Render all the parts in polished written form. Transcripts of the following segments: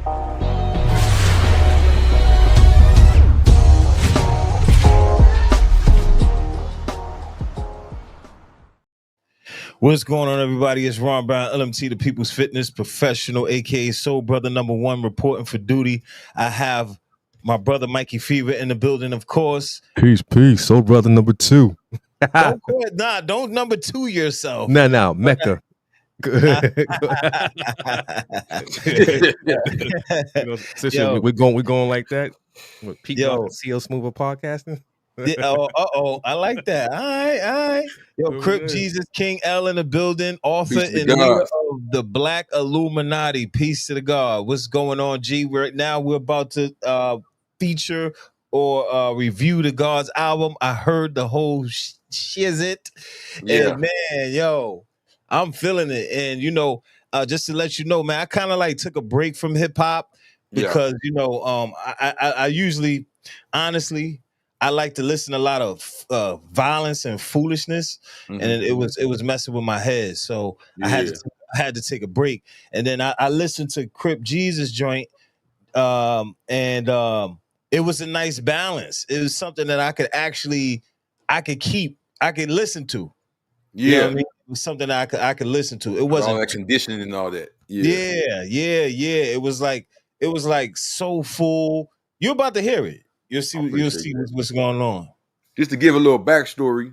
What's going on, everybody? It's Ron Brown, LMT, the People's Fitness Professional, aka Soul Brother #1, reporting for duty. I have my brother Mikey Fever in the building, of course. Peace. Soul Brother #2. Don't quit. Nah, don't number 2 yourself. No, Mecca. We're going like that. With Pete CL Smoother podcasting. I like that. All right. Yo, Crip Jesus, King L in the building, author and leader of the Black Illuminati. Peace to the God. What's going on, G? Right now we're about to feature or review the God's album. I heard the whole shizit. Yeah. And man, yo, I'm feeling it. And just to let you know, man, I kind of like took a break from hip hop because I usually, honestly, I like to listen to a lot of violence and foolishness, and it was messing with my head. So I had to take a break, and then I listened to Crip Jesus joint, and it was a nice balance. It was something that I could listen to. Yeah, you know what I mean? It was something that I could listen to. It wasn't all that conditioning and all that. Yeah. It was like soulful. You're about to hear it. You'll see what's going on. Just to give a little backstory,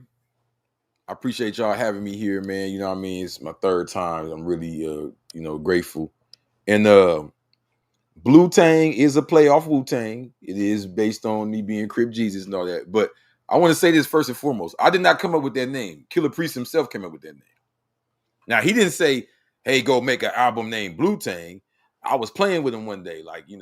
I appreciate y'all having me here, man. You know what I mean? It's my third time. I'm really grateful. And BLUTANG is a play off Wu-Tang. It is based on me being Crip Jesus and all that. But I want to say this first and foremost. I did not come up with that name. Killer Priest himself came up with that name. Now, he didn't say, hey, go make an album named BLUTANG. I was playing with him one day, like, they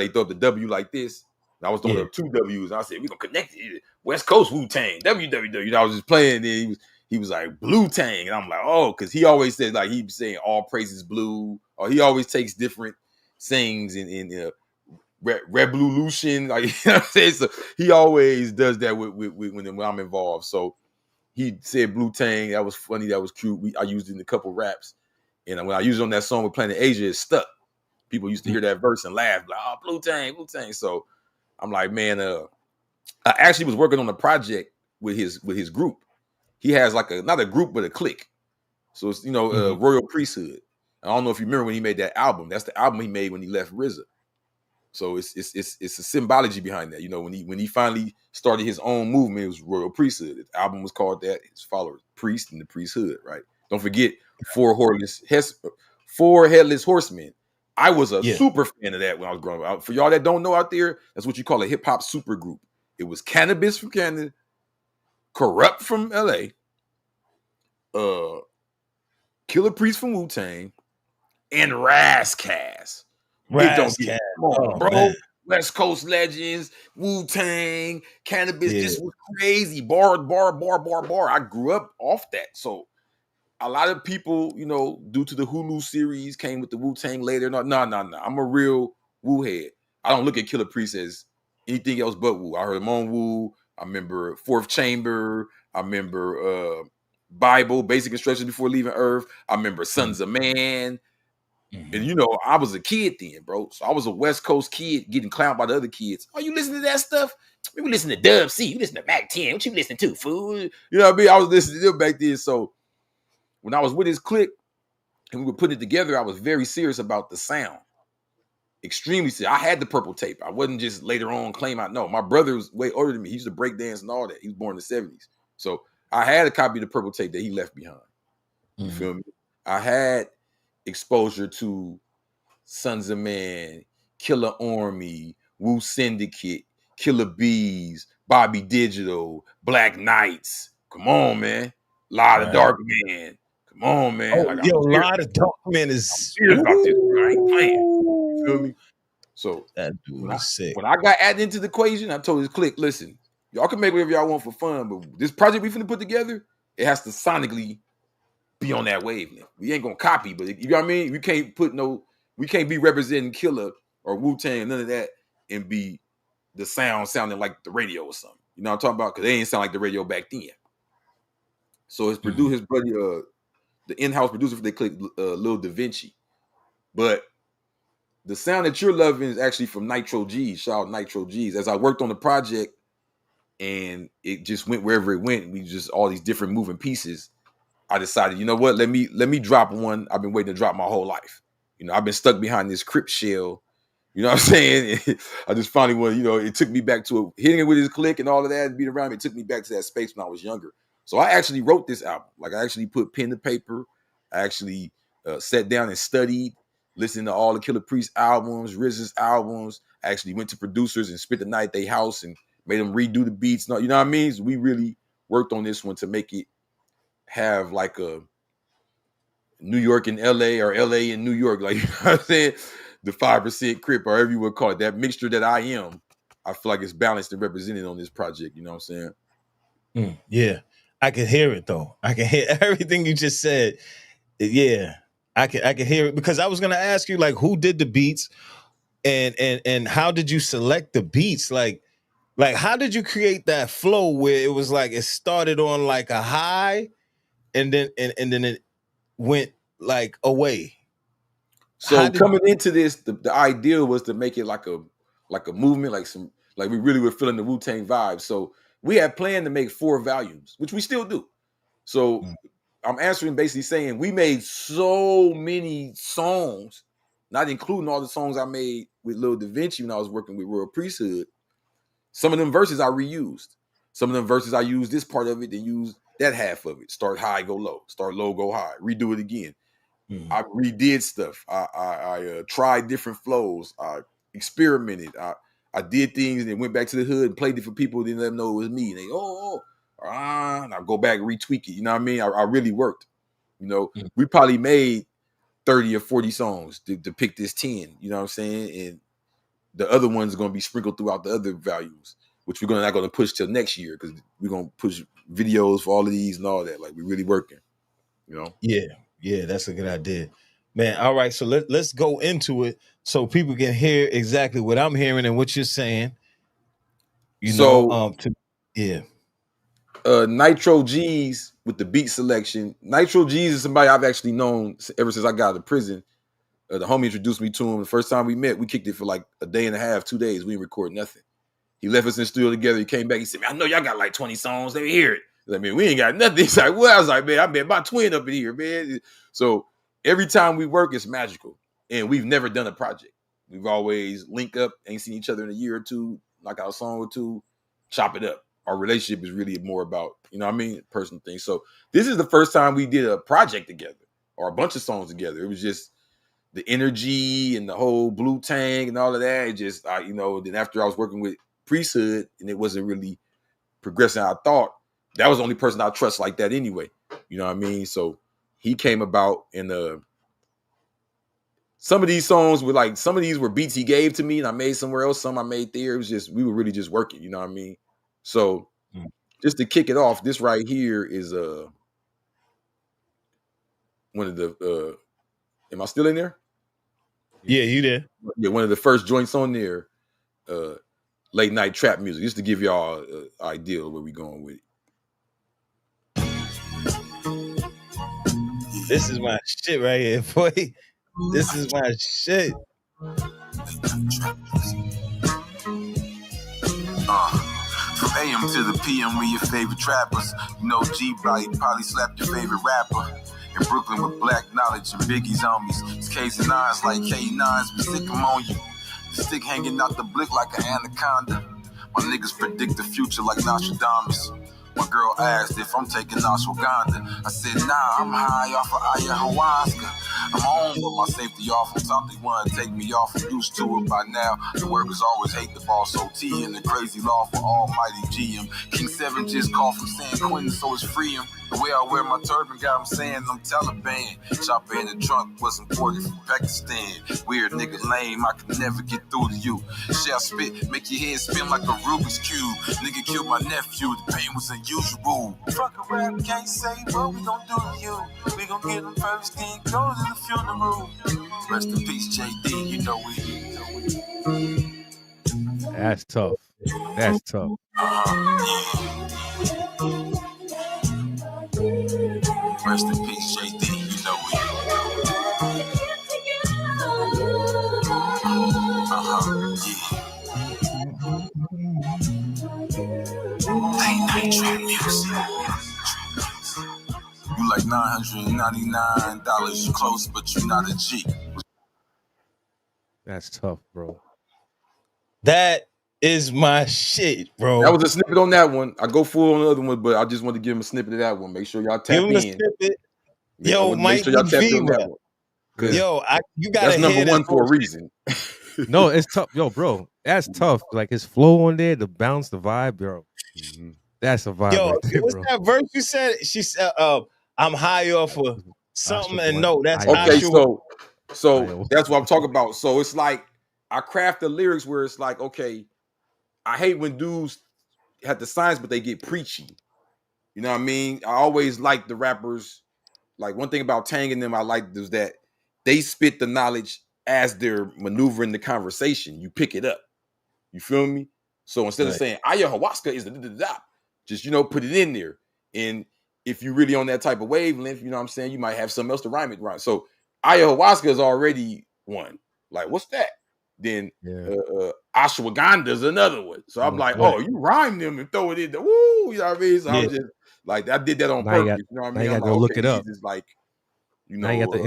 throw up the W like this. And I was throwing up 2 W's. I said, we're going to connect it. West Coast Wu-Tang, WWW. I was just playing. And he was like, BLUTANG. And I'm like, oh, because he always said, like, he'd be saying all praises blue. Or he always takes different sayings in revolution. Like, you know what I'm saying? So he always does that when I'm involved. So he said BLUTANG. That was funny. That was cute. I used it in a couple raps. And when I used it on that song with Planet Asia, it stuck. People used to hear that verse and laugh, like, oh, BLUTANG. So I'm like, man, I actually was working on a project with his group. He has like not a group, but a clique. So it's, Royal Priesthood. I don't know if you remember when he made that album. That's the album he made when he left RZA. So it's a symbology behind that. When he finally started his own movement, it was Royal Priesthood. The album was called that. His followers, Priest and the Priesthood, right? Don't forget Four Headless Horsemen. I was a super fan of that when I was growing up. For y'all that don't know out there, that's what you call a hip hop super group. It was Cannabis from Canada, Corrupt from LA, Killer Priest from Wu-Tang, and Razzcast. Come on, bro. Man. West Coast Legends, Wu-Tang, Cannabis. This was crazy. Bar. I grew up off that. So a lot of people, due to the Hulu series, came with the Wu-Tang later. No. I'm a real Wu head. I don't look at Killer Priest as anything else but Wu. I heard him on Wu. I remember Fourth Chamber. I remember Bible, Basic Instructions Before Leaving Earth. I remember Sons of Man. And I was a kid then, bro. So I was a West Coast kid getting clowned by the other kids. Oh, you listen to that stuff? We listen to Dub C. You listen to Mac 10. What you listening to, fool? You know what I mean? I was listening to them back then. So when I was with his clique and we were putting it together, I was very serious about the sound. Extremely serious. I had the purple tape. I wasn't just later on no. My brother was way older than me. He used to break dance and all that. He was born in the 70s. So I had a copy of the purple tape that he left behind. You feel me? I had exposure to Sons of Man, Killer Army, Wu Syndicate, Killer Bees, Bobby Digital, Black Knights. Come on, man. Lot of Dark Man. Come on, man. Lot of Dark Man is serious about this. I ain't playing. You feel me? So that dude is sick. When I got added into the equation, I told his clique, listen, y'all can make whatever y'all want for fun, but this project we finna put together, it has to sonically be on that wavelength. We ain't gonna copy, but you know what I mean? We can't be representing Killer or Wu-Tang, none of that, and be the sounding like the radio or something. You know what I'm talking about? Because they ain't sound like the radio back then. So his producer, his buddy, the in-house producer for the clique, Lil Da Vinci. But the sound that you're loving is actually from Nitro G. Shout out Nitro G's. As I worked on the project and it just went wherever it went, we just all these different moving pieces. I decided, you know what? Let me drop one I've been waiting to drop my whole life. You know, I've been stuck behind this Crip shell. You know what I'm saying? I just finally went, you know, it took me back to hitting it with his click and all of that and beat around me. It took me back to that space when I was younger. So I actually wrote this album. Like I actually put pen to paper. I actually sat down and studied, listened to all the Killer Priest albums, RZA's albums. I actually went to producers and spent the night at their house and made them redo the beats. You know what I mean? So we really worked on this one to make it have like a New York and LA or LA and New York, like, you know what I'm saying? The 5% Crip, or however you would call it, that mixture that I am, I feel like it's balanced and represented on this project. You know what I'm saying? Yeah. I can hear it though. I can hear everything you just said. Yeah. I can hear it, because I was gonna ask you, like, who did the beats and how did you select the beats? Like how did you create that flow where it was like it started on like a high and then it went like away? So coming into this, the idea was to make it like a movement, like we really were feeling the Wu-Tang vibe. So we had planned to make 4 volumes, which we still do. So I'm answering basically saying we made so many songs, not including all the songs I made with Lil Da Vinci when I was working with Royal Priesthood. Some of them verses I reused. Some of them verses I used this part of it, then used that half of it. Start high, go low. Start low, go high. Redo it again. I redid stuff. I tried different flows. I experimented. I did things and then went back to the hood and played it for people. Didn't let them know it was me. And they, and I go back and retweak it. You know what I mean? I really worked. You know, we probably made 30 or 40 songs to pick this 10. You know what I'm saying? And the other ones are going to be sprinkled throughout the other values, which we're not going to push till next year, because we're going to push videos for all of these and all that. Like, we're really working. You know? Yeah, that's a good idea, man. All right, so let's go into it so people can hear exactly what I'm hearing and what you're saying. Nitro G's with the beat selection. Nitro G's is somebody I've actually known ever since I got out of prison. The homie introduced me to him. The first time we met, we kicked it for like a day and a half, 2 days. We didn't record nothing. He left us in the studio together. He came back. He said, "Man, I know y'all got like 20 songs. Let me hear it." I mean, we ain't got nothing. He's like, well, I was like, man, I bet my twin up in here, man. So every time we work, it's magical. And we've never done a project. We've always link up, ain't seen each other in a year or two, knock out a song or two, chop it up. Our relationship is really more about, you know what I mean, personal things. So this is the first time we did a project together or a bunch of songs together. It was just the energy and the whole BLUTANG and all of that. It just, then after I was working with Priesthood and it wasn't really progressing I thought, that was the only person I trust like that anyway. You know what I mean? So he came about, and some of these songs were like, some of these were beats he gave to me and I made somewhere else. Some I made there. It was just, we were really just working, you know what I mean? So just to kick it off, this right here is one of the, am I still in there? Yeah, you there. Yeah, one of the first joints on there, late night trap music, just to give y'all an idea of where we going with it. This is my shit right here, boy. This is my shit. From AM to the PM, we your favorite trappers. You know G-Body probably slapped your favorite rapper. In Brooklyn with black knowledge and Biggie's homies. It's K's and N's like K9s, we sick them on you. The stick hanging out the blick like an anaconda. My niggas predict the future like Nostradamus. My girl asked if I'm taking ashwagandha. I said, nah, I'm high off of ayahuasca. I'm on with my safety off on top. They want to take me off. I'm used to it by now. The workers always hate the boss OT and the crazy law for almighty GM. King 7 just called from San Quentin, so it's free him. The way I wear my turban got him saying I'm Taliban. Chopper in the trunk was imported from Pakistan. Weird nigga lame, I could never get through to you. Shall spit, make your head spin like a Rubik's Cube. Nigga killed my nephew, the pain was unusual. Fuck a rap, can't say what we gon' do to you. We gon' get him first, then go to the funeral. Rest in peace, JD, you know we. That's tough. That's tough. Rest in peace, JD, you know we. Nitro music. You like $999, you close, but you not a G. That's tough, bro. That is my shit, bro. That was a snippet on that one. I go full on the other one, but I just want to give him a snippet of that one. Make sure y'all tap in. Give him a snippet. Yo, Mike, sure y'all tap in on that one. Yo, you gotta. That's number one for a reason. No, it's tough, yo, bro. That's tough. Like his flow on there, the bounce, the vibe, bro. That's a vibe. Yo, right there, what's bro. that verse you said? She said, "I'm high off of something," and no, that's okay. So that's what I'm talking about. So it's like I craft the lyrics where it's like, okay, I hate when dudes have the science, but they get preachy. You know what I mean? I always like the rappers. Like one thing about Tang and them I liked is that they spit the knowledge as they're maneuvering the conversation. You pick it up. You feel me? So instead of saying ayahuasca is the just, put it in there. And if you're really on that type of wavelength, you know what I'm saying, you might have something else to rhyme it right. So ayahuasca is already one. Like, what's that? Then ashwagandha is another one. So I'm like, oh, you rhyme them and throw it in there. Woo, you know what I mean? So I'm just like, I did that on purpose. You know what I mean? You I'm gotta like, look it up. It's like, you have to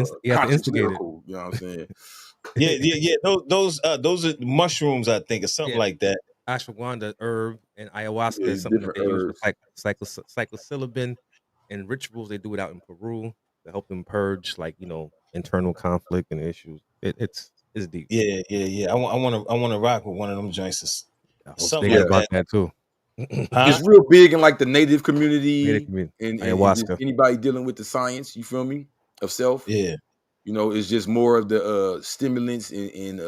instigate it. You know what I'm saying? Yeah. Those are mushrooms, I think, or something like that. Ashwagandha herb and ayahuasca is something that they use for psilocybin and rituals. They do it out in Peru to help them purge, internal conflict and issues. It's deep. Yeah. I want to rock with one of them joints. Something about that too. It's real big in like the native community, and ayahuasca. Anybody dealing with the science, you feel me, of self. Yeah. It's just more of the stimulants and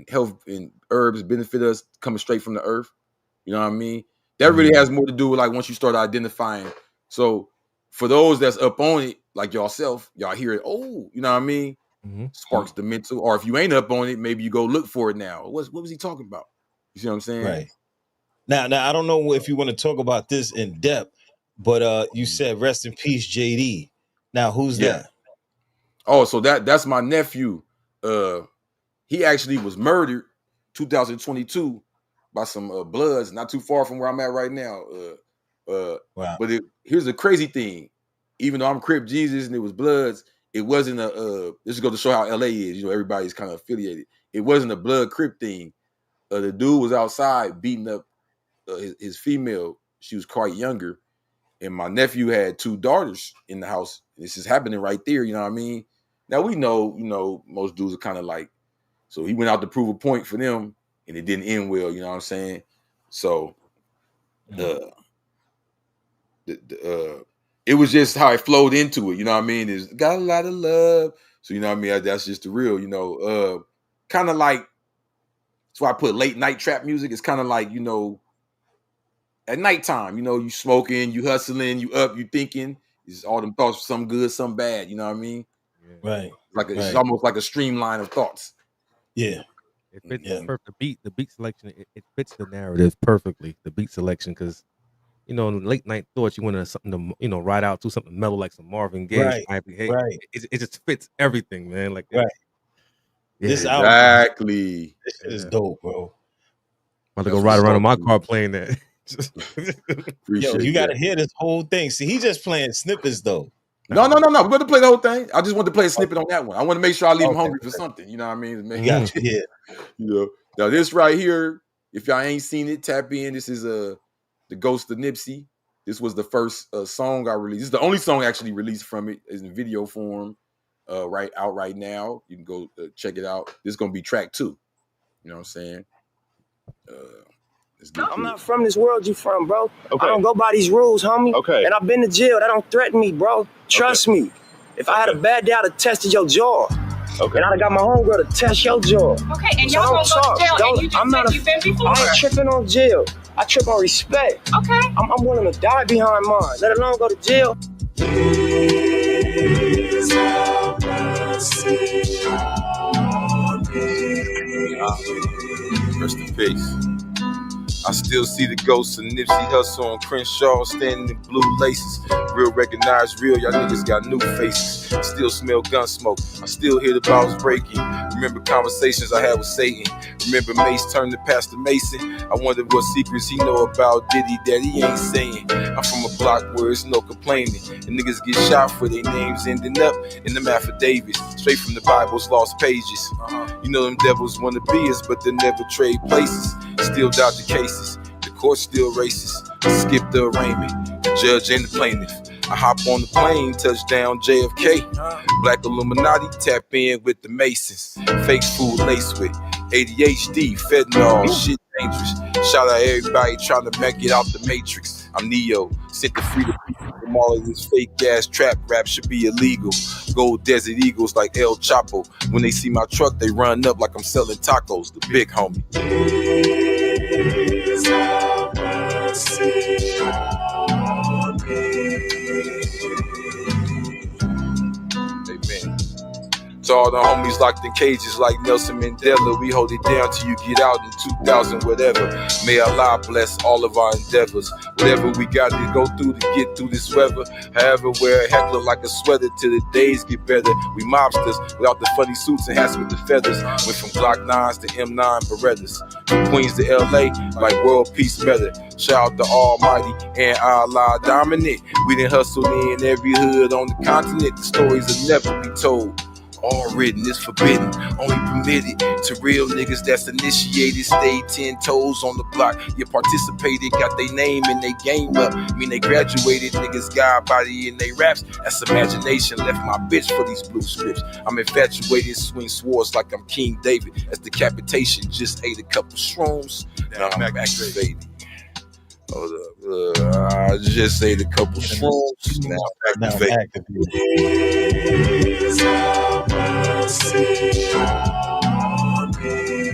health and herbs benefit us coming straight from the earth. You know what I mean? That really has more to do with like once you start identifying. So for those that's up on it, like y'all hear it. Oh, you know what I mean? Sparks the mental. Or if you ain't up on it, maybe you go look for it now. What was he talking about? You see what I'm saying? Right. Now I don't know if you want to talk about this in depth, but you said rest in peace, JD. Now who's that? Oh, so that's my nephew. He actually was murdered 2022 by some Bloods, not too far from where I'm at right now. Wow. But here's the crazy thing. Even though I'm Crip Jesus and it was Bloods, it wasn't this is going to show how LA is. Everybody's kind of affiliated. It wasn't a Blood Crip thing. The dude was outside beating up his female. She was quite younger. And my nephew had 2 daughters in the house. This is happening right there. You know what I mean? Now we know, most dudes are kind of like, so he went out to prove a point for them and it didn't end well. You know what I'm saying? So it was just how it flowed into it. You know what I mean? It's got a lot of love. So, you know what I mean? That's just the real, kind of like, that's why I put late night trap music. It's kind of like, at nighttime, you smoking, you hustling, you up, you thinking. It's all them thoughts, some good, some bad. You know what I mean? Right. It's almost like a streamline of thoughts. Yeah. It fits the beat selection. It fits the narrative perfectly. The beat selection, because late night thoughts, you want something to ride out to, something mellow like some Marvin Gaye. Right. It just fits everything, man. Like right. This exactly. This is dope, bro. I'm about to go ride around in my car playing that. Yo, you got to hear this whole thing. See, he's just playing snippets though. No. We're going to play the whole thing. I just want to play a snippet on that one. I want to make sure I leave him hungry for something. You know what I mean? Yeah. Now this right here, if y'all ain't seen it, tap in. This is the Ghost of Nipsey. This was the first song I released. This is the only song actually released from it. It's in video form, right now. You can go check it out. This is gonna be track 2. You know what I'm saying? I'm not from this world you from, bro. Okay. I don't go by these rules, homie. Okay. And I've been to jail. That don't threaten me, bro. Trust me. If I had a bad day, I'd have tested your jaw. Okay. And I'd have got my homegirl to test your jaw. Okay, and y'all gonna go to jail and you just said you've been before? I ain't tripping on jail. I trip on respect. Okay. I'm willing to die behind mine, let alone go to jail. Please have mercy on me. Rest in peace. I still see the ghosts of Nipsey Hussle on Crenshaw standing in blue laces. real recognize real. Y'all niggas got new faces. Still smell gun smoke. I still hear the bottles breaking. Remember conversations I had with Satan. Remember Mace turned to Pastor Mason. I wonder what secrets he know about Diddy that he ain't saying. I'm from a block where there's no complaining, and niggas get shot for their names ending up in them affidavits, straight from the Bible's lost pages. You know them devils wanna be us, but they never trade places. Still doubt the cases. The court still racist. Skip the arraignment. The judge and the plaintiff. I hop on the plane, touchdown JFK. Black Illuminati, tap in with the Masons. Fake food laced with ADHD, fentanyl, shit dangerous. Shout out everybody trying to make it out the matrix. I'm Neo, sent to free the people from all of this fake ass trap rap should be illegal. Gold Desert Eagles like El Chapo. When they see my truck, they run up like I'm selling tacos. The big homie. Please have mercy on me. Amen. To all the homies locked in cages like Nelson Mandela, we hold it down till you get out in 2000, whatever. May Allah bless all of our endeavors. Whatever we got to go through to get through this weather. However, wear a heckler like a sweater till the days get better. We mobsters without the funny suits and hats with the feathers. Went from Glock 9s to M9 Berettas. From Queens to LA like world peace matter. Shout out to Almighty and Allah dominant. We done hustled in every hood on the continent. The stories will never be told. All written is forbidden, only permitted to real niggas that's initiated. Stay 10 toes on the block. You participated, got their name and they game up. Mean they graduated, niggas got body in they raps. That's imagination, left my bitch for these blue scripts. I'm infatuated, swing swords like I'm King David. That's decapitation, just ate a couple shrooms. Now I'm activated. Hold up, I just ate a couple shrooms. Now I'm activated. Please have mercy on me.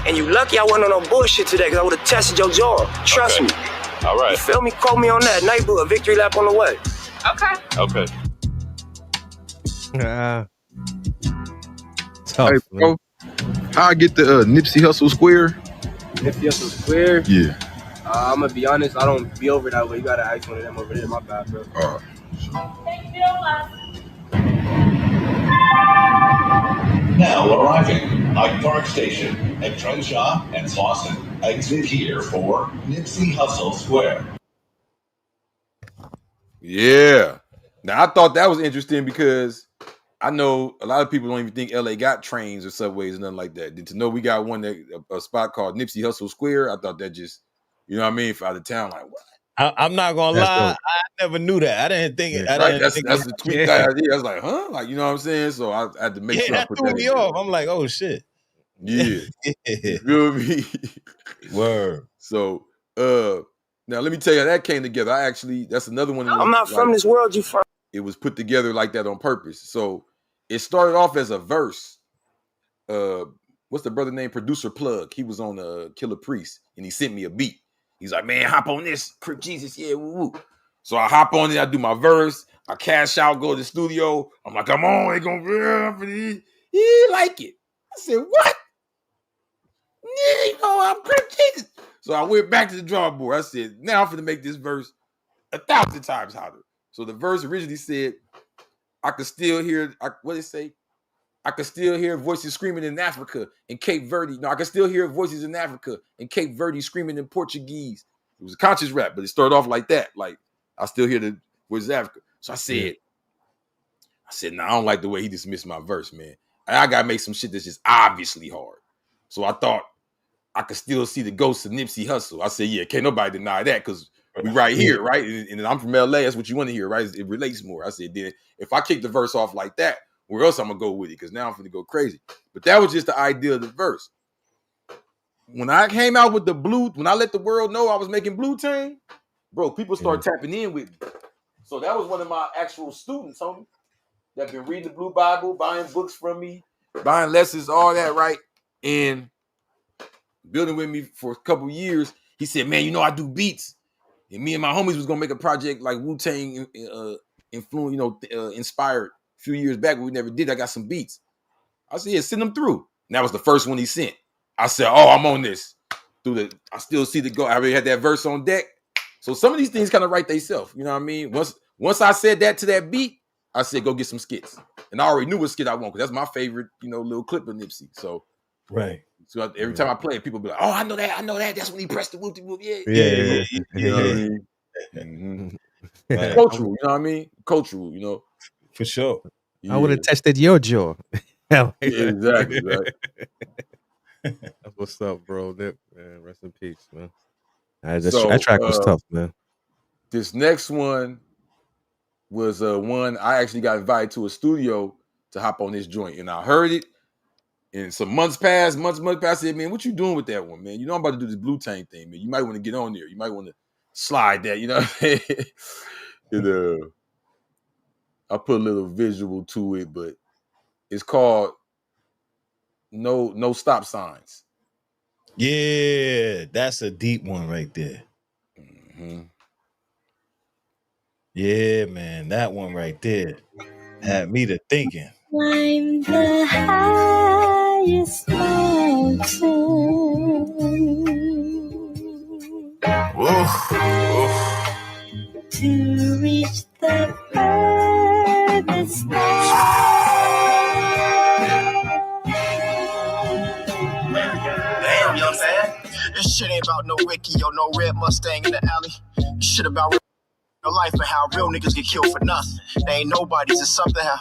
And you lucky I wasn't on no bullshit today, because I would have tested your jaw. Trust me. All right. You feel me? Quote me on that. Nightbook, victory lap on the way. Okay. Tough, hey, bro. How I get the Nipsey Hussle square? Nipsey Hussle square? Yeah. I'm gonna be honest, I don't be over that way. You gotta ask one of them over there. My bad, bro. Now arriving, Hyde Park Station at Crenshaw and Slauson. Exit here for Nipsey Hussle Square. Yeah. Now I thought that was interesting because I know a lot of people don't even think LA got trains or subways or nothing like that. To know we got one that a spot called Nipsey Hussle Square, I thought that just, you know what I mean, for out of town, like what? I'm not gonna lie, dope. I never knew that. I didn't think it. That's the tweet that I did. I was like, huh? Like, you know what I'm saying? So I had to make sure I put that threw that me off. I'm like, oh shit. Yeah. You feel me? Word. So now let me tell you how that came together. That's another one. I'm not from this world you from. It was put together like that on purpose. So it started off as a verse. What's the brother name? Producer Plug. He was on Killer Priest, and he sent me a beat. He's like, man, hop on this. Crip Jesus, yeah, woo. So I hop on it. I do my verse. I cash out, go to the studio. I'm like, come on, they gonna be. He like it. I said, what? Yeah, you know, I'm Crip Jesus. So I went back to the drawing board. I said, now I'm gonna make this verse 1,000 times hotter. So the verse originally said, I could still hear, what did it say? I could still hear voices screaming in Africa and Cape Verde. No, I could still hear voices in Africa and Cape Verde screaming in Portuguese. It was a conscious rap, but it started off like that. Like, I still hear the voices of Africa. So I said, nah, I don't like the way he dismissed my verse, man. I got to make some shit that's just obviously hard. So I thought I could still see the ghost of Nipsey Hussle. I said, yeah, can't nobody deny that because we right here, right? And I'm from LA. That's what you want to hear, right? It relates more. I said, then if I kick the verse off like that, where else I'm gonna go with it? Because now I'm gonna go crazy. But that was just the idea of the verse. When I came out with when I let the world know I was making BLUTANG, bro, people started tapping in with me. So that was one of my actual students, homie, that been reading the Blue Bible, buying books from me, buying lessons, all that, right? And building with me for a couple years. He said, man, you know I do beats. And me and my homies was gonna make a project like Wu-Tang inspired. A few years back, we never did. I got some beats. I said, yeah, send them through. And that was the first one he sent. I said, oh, I'm on this. I still see the go. I already had that verse on deck. So some of these things kind of write themselves. You know what I mean? Once I said that to that beat, I said, go get some skits. And I already knew what skit I want because that's my favorite, little clip of Nipsey. So right. So every time I play it, people be like, oh, I know that. That's when he pressed the whoop. Yeah. You know what I mean? Mm-hmm. Cultural, you know what I mean? Cultural, For sure. Yeah. I would have tested your jaw. Exactly, right? That's what's up, bro. Nip, man. Rest in peace, man. That track was tough, man. This next one was one I actually got invited to a studio to hop on this joint, and I heard it. And some months passed. I said, man, what you doing with that one, man? I'm about to do this BLUTANG thing, man. You might want to get on there. You might want to slide that, you know what I mean? And, I put a little visual to it, but it's called No Stop Signs. Yeah, that's a deep one right there. Mm-hmm. Yeah, man, that one right there had me to thinking. Climb the highest mountain. To reach the furthest star. Damn, you know what I'm saying? This shit ain't about no Ricky or no red Mustang in the alley. This shit about real life and how real niggas get killed for nothing. They ain't nobody's, it's something how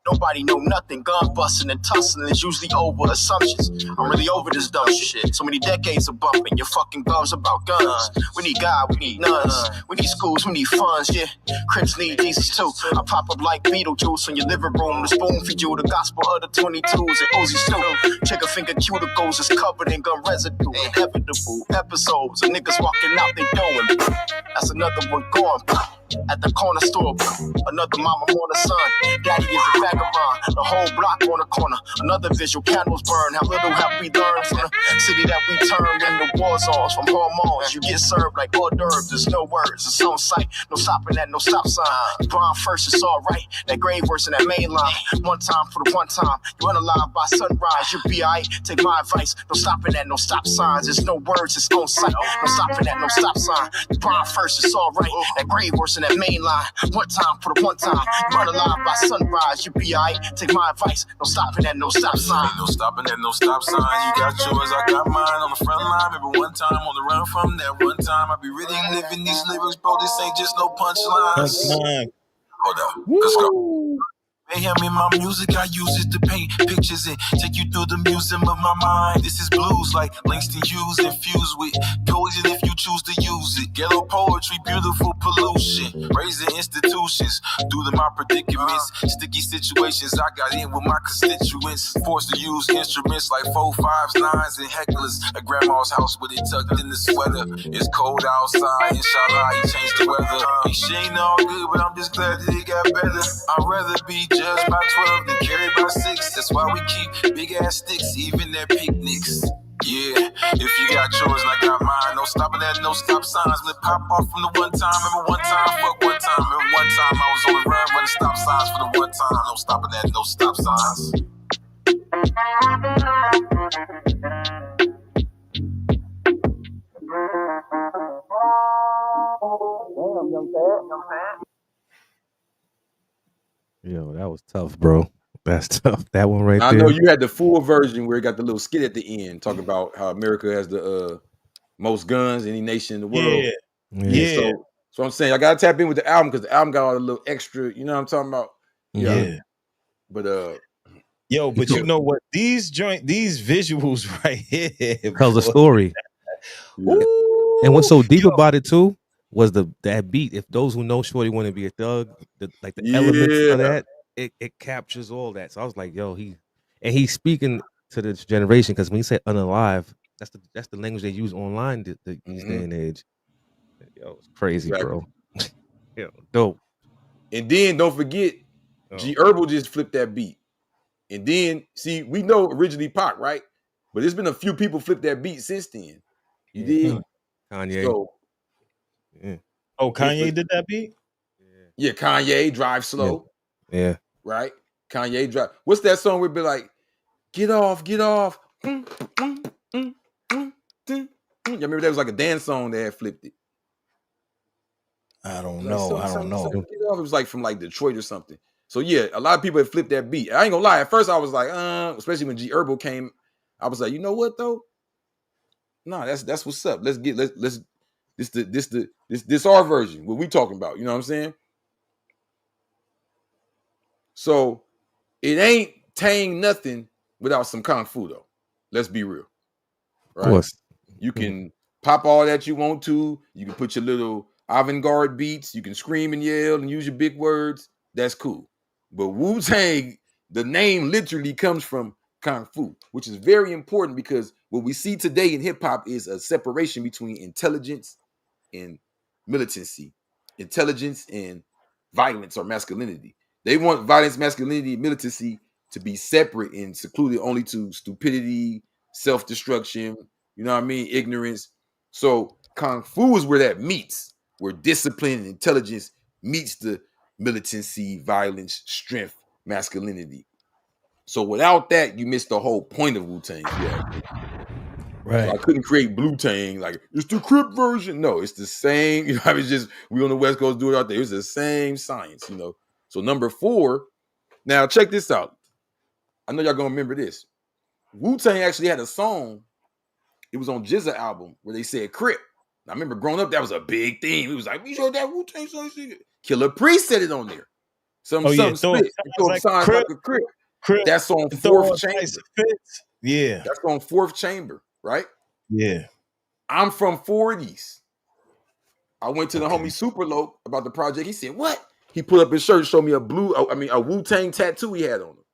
nobody know nothing. Gun busting and tussling is usually over assumptions. I'm really over this dumb shit. So many decades of bumping your fucking gums about guns. We need God, we need nuns. We need schools, we need funds, yeah. Crips need Jesus too. I pop up like Beetlejuice in your living room. The spoon feed you the gospel of the 22s and Uzis too. Trigger finger cuticles is covered in gun residue. Inevitable episodes of niggas walking out they doing. That's another one gone. At the corner store, another mama on the son. Daddy is a vagabond, the whole block on the corner. Another visual, candles burn. How little have we learned from the city that we turned into war zones. From hormones, you get served like hors d'oeuvres. There's no words, it's on sight. No stopping at no stop sign. You grind first, it's alright. That grave worse than that main line. One time for the one time. You unalive by sunrise, you'll be alright. Take my advice. No stopping at no stop signs. There's no words, it's on sight. No stopping at no stop sign. You grind first, it's alright. That grave worse than that main line. One time for the one time. You run alive by sunrise, you be alright. Take my advice. No stopping at no stop sign. Ain't no stopping at no stop sign. You got yours, I got mine on the front line. Remember one time on the run from that one time. I be really living these lyrics, bro. This ain't just no punchlines. Hold up, let's go. Mayhem in my music, I use it to paint pictures and take you through the museum of my mind. This is blues like Langston Hughes infused with poison if you choose to use it. Ghetto poetry, beautiful pollution. Raising institutions due to my predicaments. Sticky situations I got in with my constituents. Forced to use instruments like 4, 5s, 9s, and hecklers. At grandma's house with it tucked in the sweater. It's cold outside, inshallah, he changed the weather. And she ain't all good, but I'm just glad that it got better. I'd rather be judged by 12 than carried by 6. That's why we keep big ass sticks, even at picnics. Yeah, if you got yours and I got mine, no stopping at no stop signs. Let pop off from the one time. Remember one time, fuck one time. Remember one time I was on the run running stop signs for the one time. No stopping at no stop signs. Yo, that was tough, bro. That's tough. That one right there. I know you had the full version where it got the little skit at the end talking about how America has the most guns any nation in the world. Yeah. So I'm saying I gotta tap in with the album because the album got all the little extra, you know what I'm talking about? Yeah. But but you know what? These visuals right here tells a story. And what's so deep about it too was that beat. If those who know Shorty Want to Be a Thug, the elements of that, it captures all that. So I was like, yo, he's speaking to this generation because when he said unalive, that's the language they use online these day and age. Yo, it's crazy, bro. Yo, dope. And then don't forget, G Herbal just flipped that beat. And then see, we know originally Pac, right? But there's been a few people flip that beat since then. You did? Kanye. So, Kanye did that beat? Yeah, Kanye, Drive Slow. Yeah. Right? Kanye Drive. What's that song where it be like, get off, get off. You remember there was like a dance song that had flipped it. I don't know. It was like from like Detroit or something. So yeah, a lot of people had flipped that beat. I ain't gonna lie. At first, I was like, especially when G Herbo came, I was like, you know what though? No, that's what's up. Let's this our version. What we talking about? You know what I'm saying? So it ain't Tang nothing without some kung fu though. Let's be real. Right? Of course. You can pop all that you want to. You can put your little avant-garde beats. You can scream and yell and use your big words. That's cool. But Wu-Tang, the name literally comes from kung fu, which is very important because what we see today in hip-hop is a separation between intelligence and militancy, intelligence and violence or masculinity. They want violence, masculinity, and militancy to be separate and secluded only to stupidity, self-destruction, you know what I mean, ignorance. So kung fu is where that meets, where discipline and intelligence meets the militancy, violence, strength, masculinity. So without that, you miss the whole point of Wu-Tang. Yeah. Right. So I couldn't create BLUTANG like it's the Crip version. No, it's the same. You know, I was just we on the West Coast do it out there. It's the same science, you know. So number 4. Now check this out. I know y'all gonna remember this. Wu-Tang actually had a song. It was on GZA album where they said Crip. I remember growing up, that was a big theme. It was like, we showed that Wu-Tang song. Killer Priest said it on there. Something split. It sounds like a Crip. That's on 4th Chamber. Yeah. That's on 4th Chamber, right? Yeah. I'm from 40s. I went to the homie Superlow about the project. He said, what? He put up his shirt and showed me a Wu-Tang tattoo he had on him.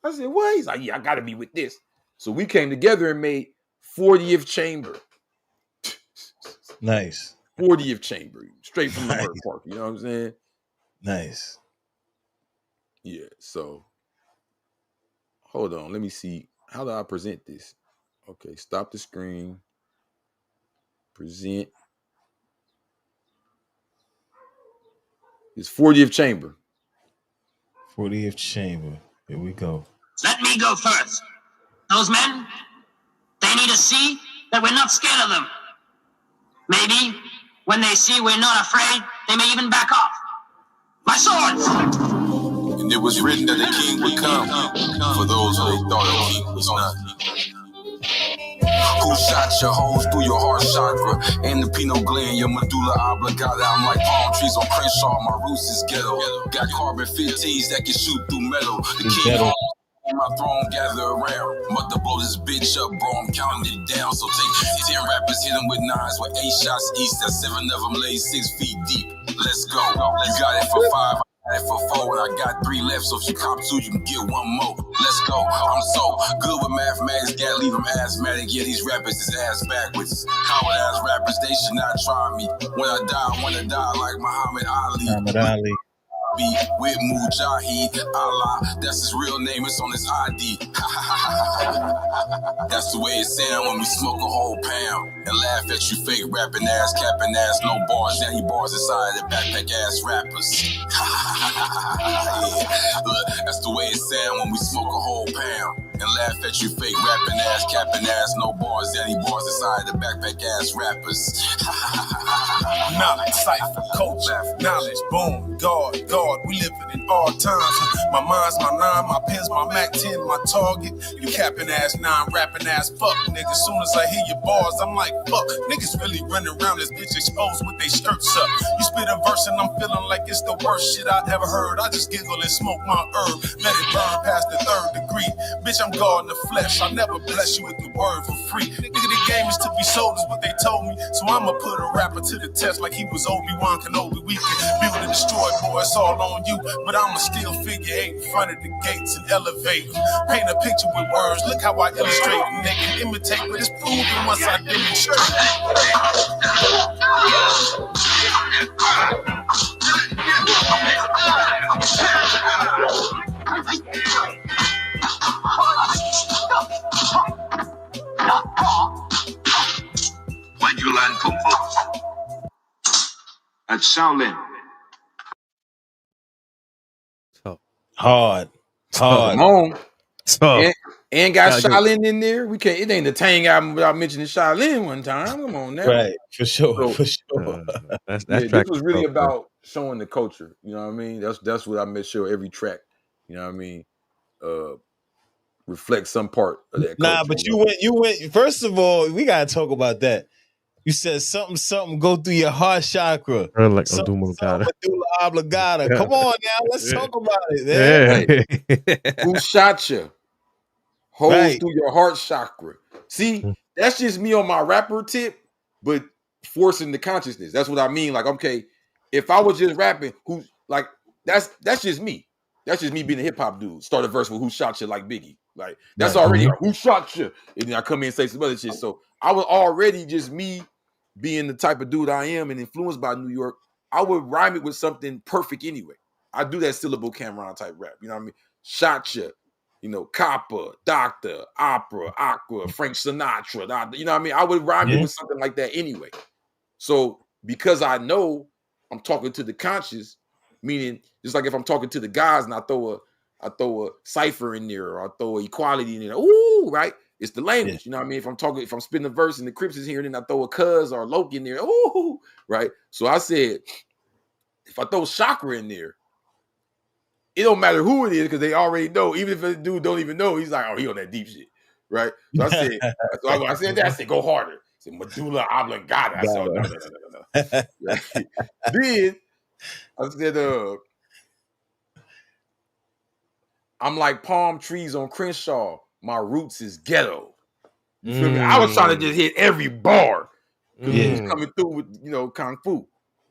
I said, what? He's like, yeah, I gotta be with this. So we came together and made 40th Chamber. Nice. 40th Chamber. Straight from the Bird Park. You know what I'm saying? Nice. Yeah, so hold on. Let me see. How do I present this? Okay, stop the screen. Present. It's 40th Chamber. 40th Chamber. Here we go. Let me go first. Those men, they need to see that we're not scared of them. Maybe when they see we're not afraid, they may even back off. My swords! And it was written that the king would come for those who they thought the king was not. Who shot your holes through your heart chakra and the pineal gland, your medulla oblongata? I'm like palm trees on Crenshaw, my roots is ghetto. Got carbon 15s that can shoot through metal. The king on my throne gather around. About to blow this bitch up, bro, I'm counting it down. So take 10 rappers, hit them with 9s with 8 shots east. That 7 of them lay 6 feet deep. Let's go. You got it for 5. For 4 and I got 3 left, so if you cop 2, you can get 1 more. Let's go. I'm so good with mathematics, gotta leave them asthmatic. Yeah, these rappers is ass backwards. Coward ass rappers, they should not try me. When I die, I wanna die like Muhammad Ali. Be with Mujahid Allah, that's his real name, it's on his ID. That's the way it sound when we smoke a whole pound and laugh at you fake rapping ass, capping ass, no bars, Danny bars inside the backpack ass rappers. Yeah. Look, that's the way it sound when we smoke a whole pound and laugh at you fake rapping ass, capping ass, no bars, Danny bars inside the backpack ass rappers. Knowledge, cipher, culture, knowledge, boom, God, we living in all times. My mind's my 9, my pen's my Mac 10, my target. You capping ass 9, rapping ass fuck, nigga. Soon as I hear your bars, I'm like, fuck. Niggas really running around this bitch exposed with their skirts up. You spit a verse and I'm feeling like it's the worst shit I ever heard. I just giggle and smoke my herb, let it burn past the 3rd degree. Bitch, I'm God in the flesh. I never bless you with the word for free. Nigga, the game is to be sold is what they told me. So I'ma put a rapper to the test like he was Obi-Wan Kenobi. We can build and destroy, boy, it's all on you. But I'ma still figure 8 in front of the gates and elevate them. Paint a picture with words, look how I illustrate them. They can imitate, but it's proven once I demonstrate. When you learn Kung Fu at Shaolin. Hard. Come on. And got Shaolin in there. We can't. It ain't the Tang album without mentioning Shaolin one time. Come on now. Right, for sure, for sure. That's this was really about showing the culture. You know what I mean? That's what I made sure every track. You know what I mean? Reflect some part of that culture. Nah, but you went. First of all, we gotta talk about that. You said something go through your heart chakra. Like something medulla oblongata. Come on now, let's talk about it, man. Hey, who shot you? Holes through your heart chakra. See, that's just me on my rapper tip, but forcing the consciousness. That's what I mean. Like, okay, if I was just rapping, that's just me. That's just me being a hip hop dude. Start a verse with who shot you like Biggie. Like, that's already like, who shot you? And then I come in and say some other shit. So I was already just me being the type of dude I am and influenced by New York. I would rhyme it with something perfect anyway. I do that syllable Cameron type rap. You know what I mean? Shot you. You know, copper, doctor, opera, aqua, Frank Sinatra. You know what I mean? I would rhyme it with something like that anyway. So because I know I'm talking to the conscious, meaning just like if I'm talking to the guys and I throw a cipher in there or I throw equality in there, ooh, right? It's the language. You know what I mean? If I'm spitting a verse and the Crips is here, and then I throw a cuz or a Loki in there, ooh, right? So I said, if I throw chakra in there, it don't matter who it is because they already know. Even if a dude don't even know, he's like, oh, he on that deep shit, right? So I said, I said, go harder. I said, medulla oblongata. I said, no. Then I said, I'm like palm trees on Crenshaw. My roots is ghetto. You feel me? I was trying to just hit every bar because he was coming through with, kung fu.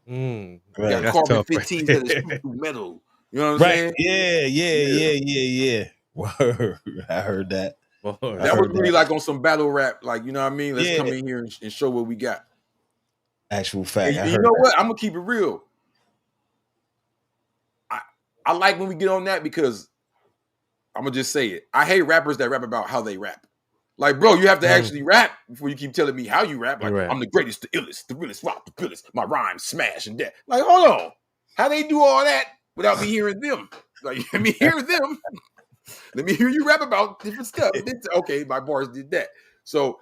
Right. Got carbon 15s that is through metal. You know what I'm saying? Yeah. Word. I heard that. That was really like on some battle rap, like, you know what I mean? Let's come in here and show what we got. Actual fact. And you know what? I'm gonna keep it real. I like when we get on that because I'm gonna just say it. I hate rappers that rap about how they rap. Like, bro, you have to actually rap before you keep telling me how you rap. Like, I'm the greatest, the illest, the realest, rock, the realest. My rhymes smash and that. Like, hold on. How they do all that without me hearing them? Like, let me hear them. Let me hear you rap about different stuff. Okay, my bars did that. So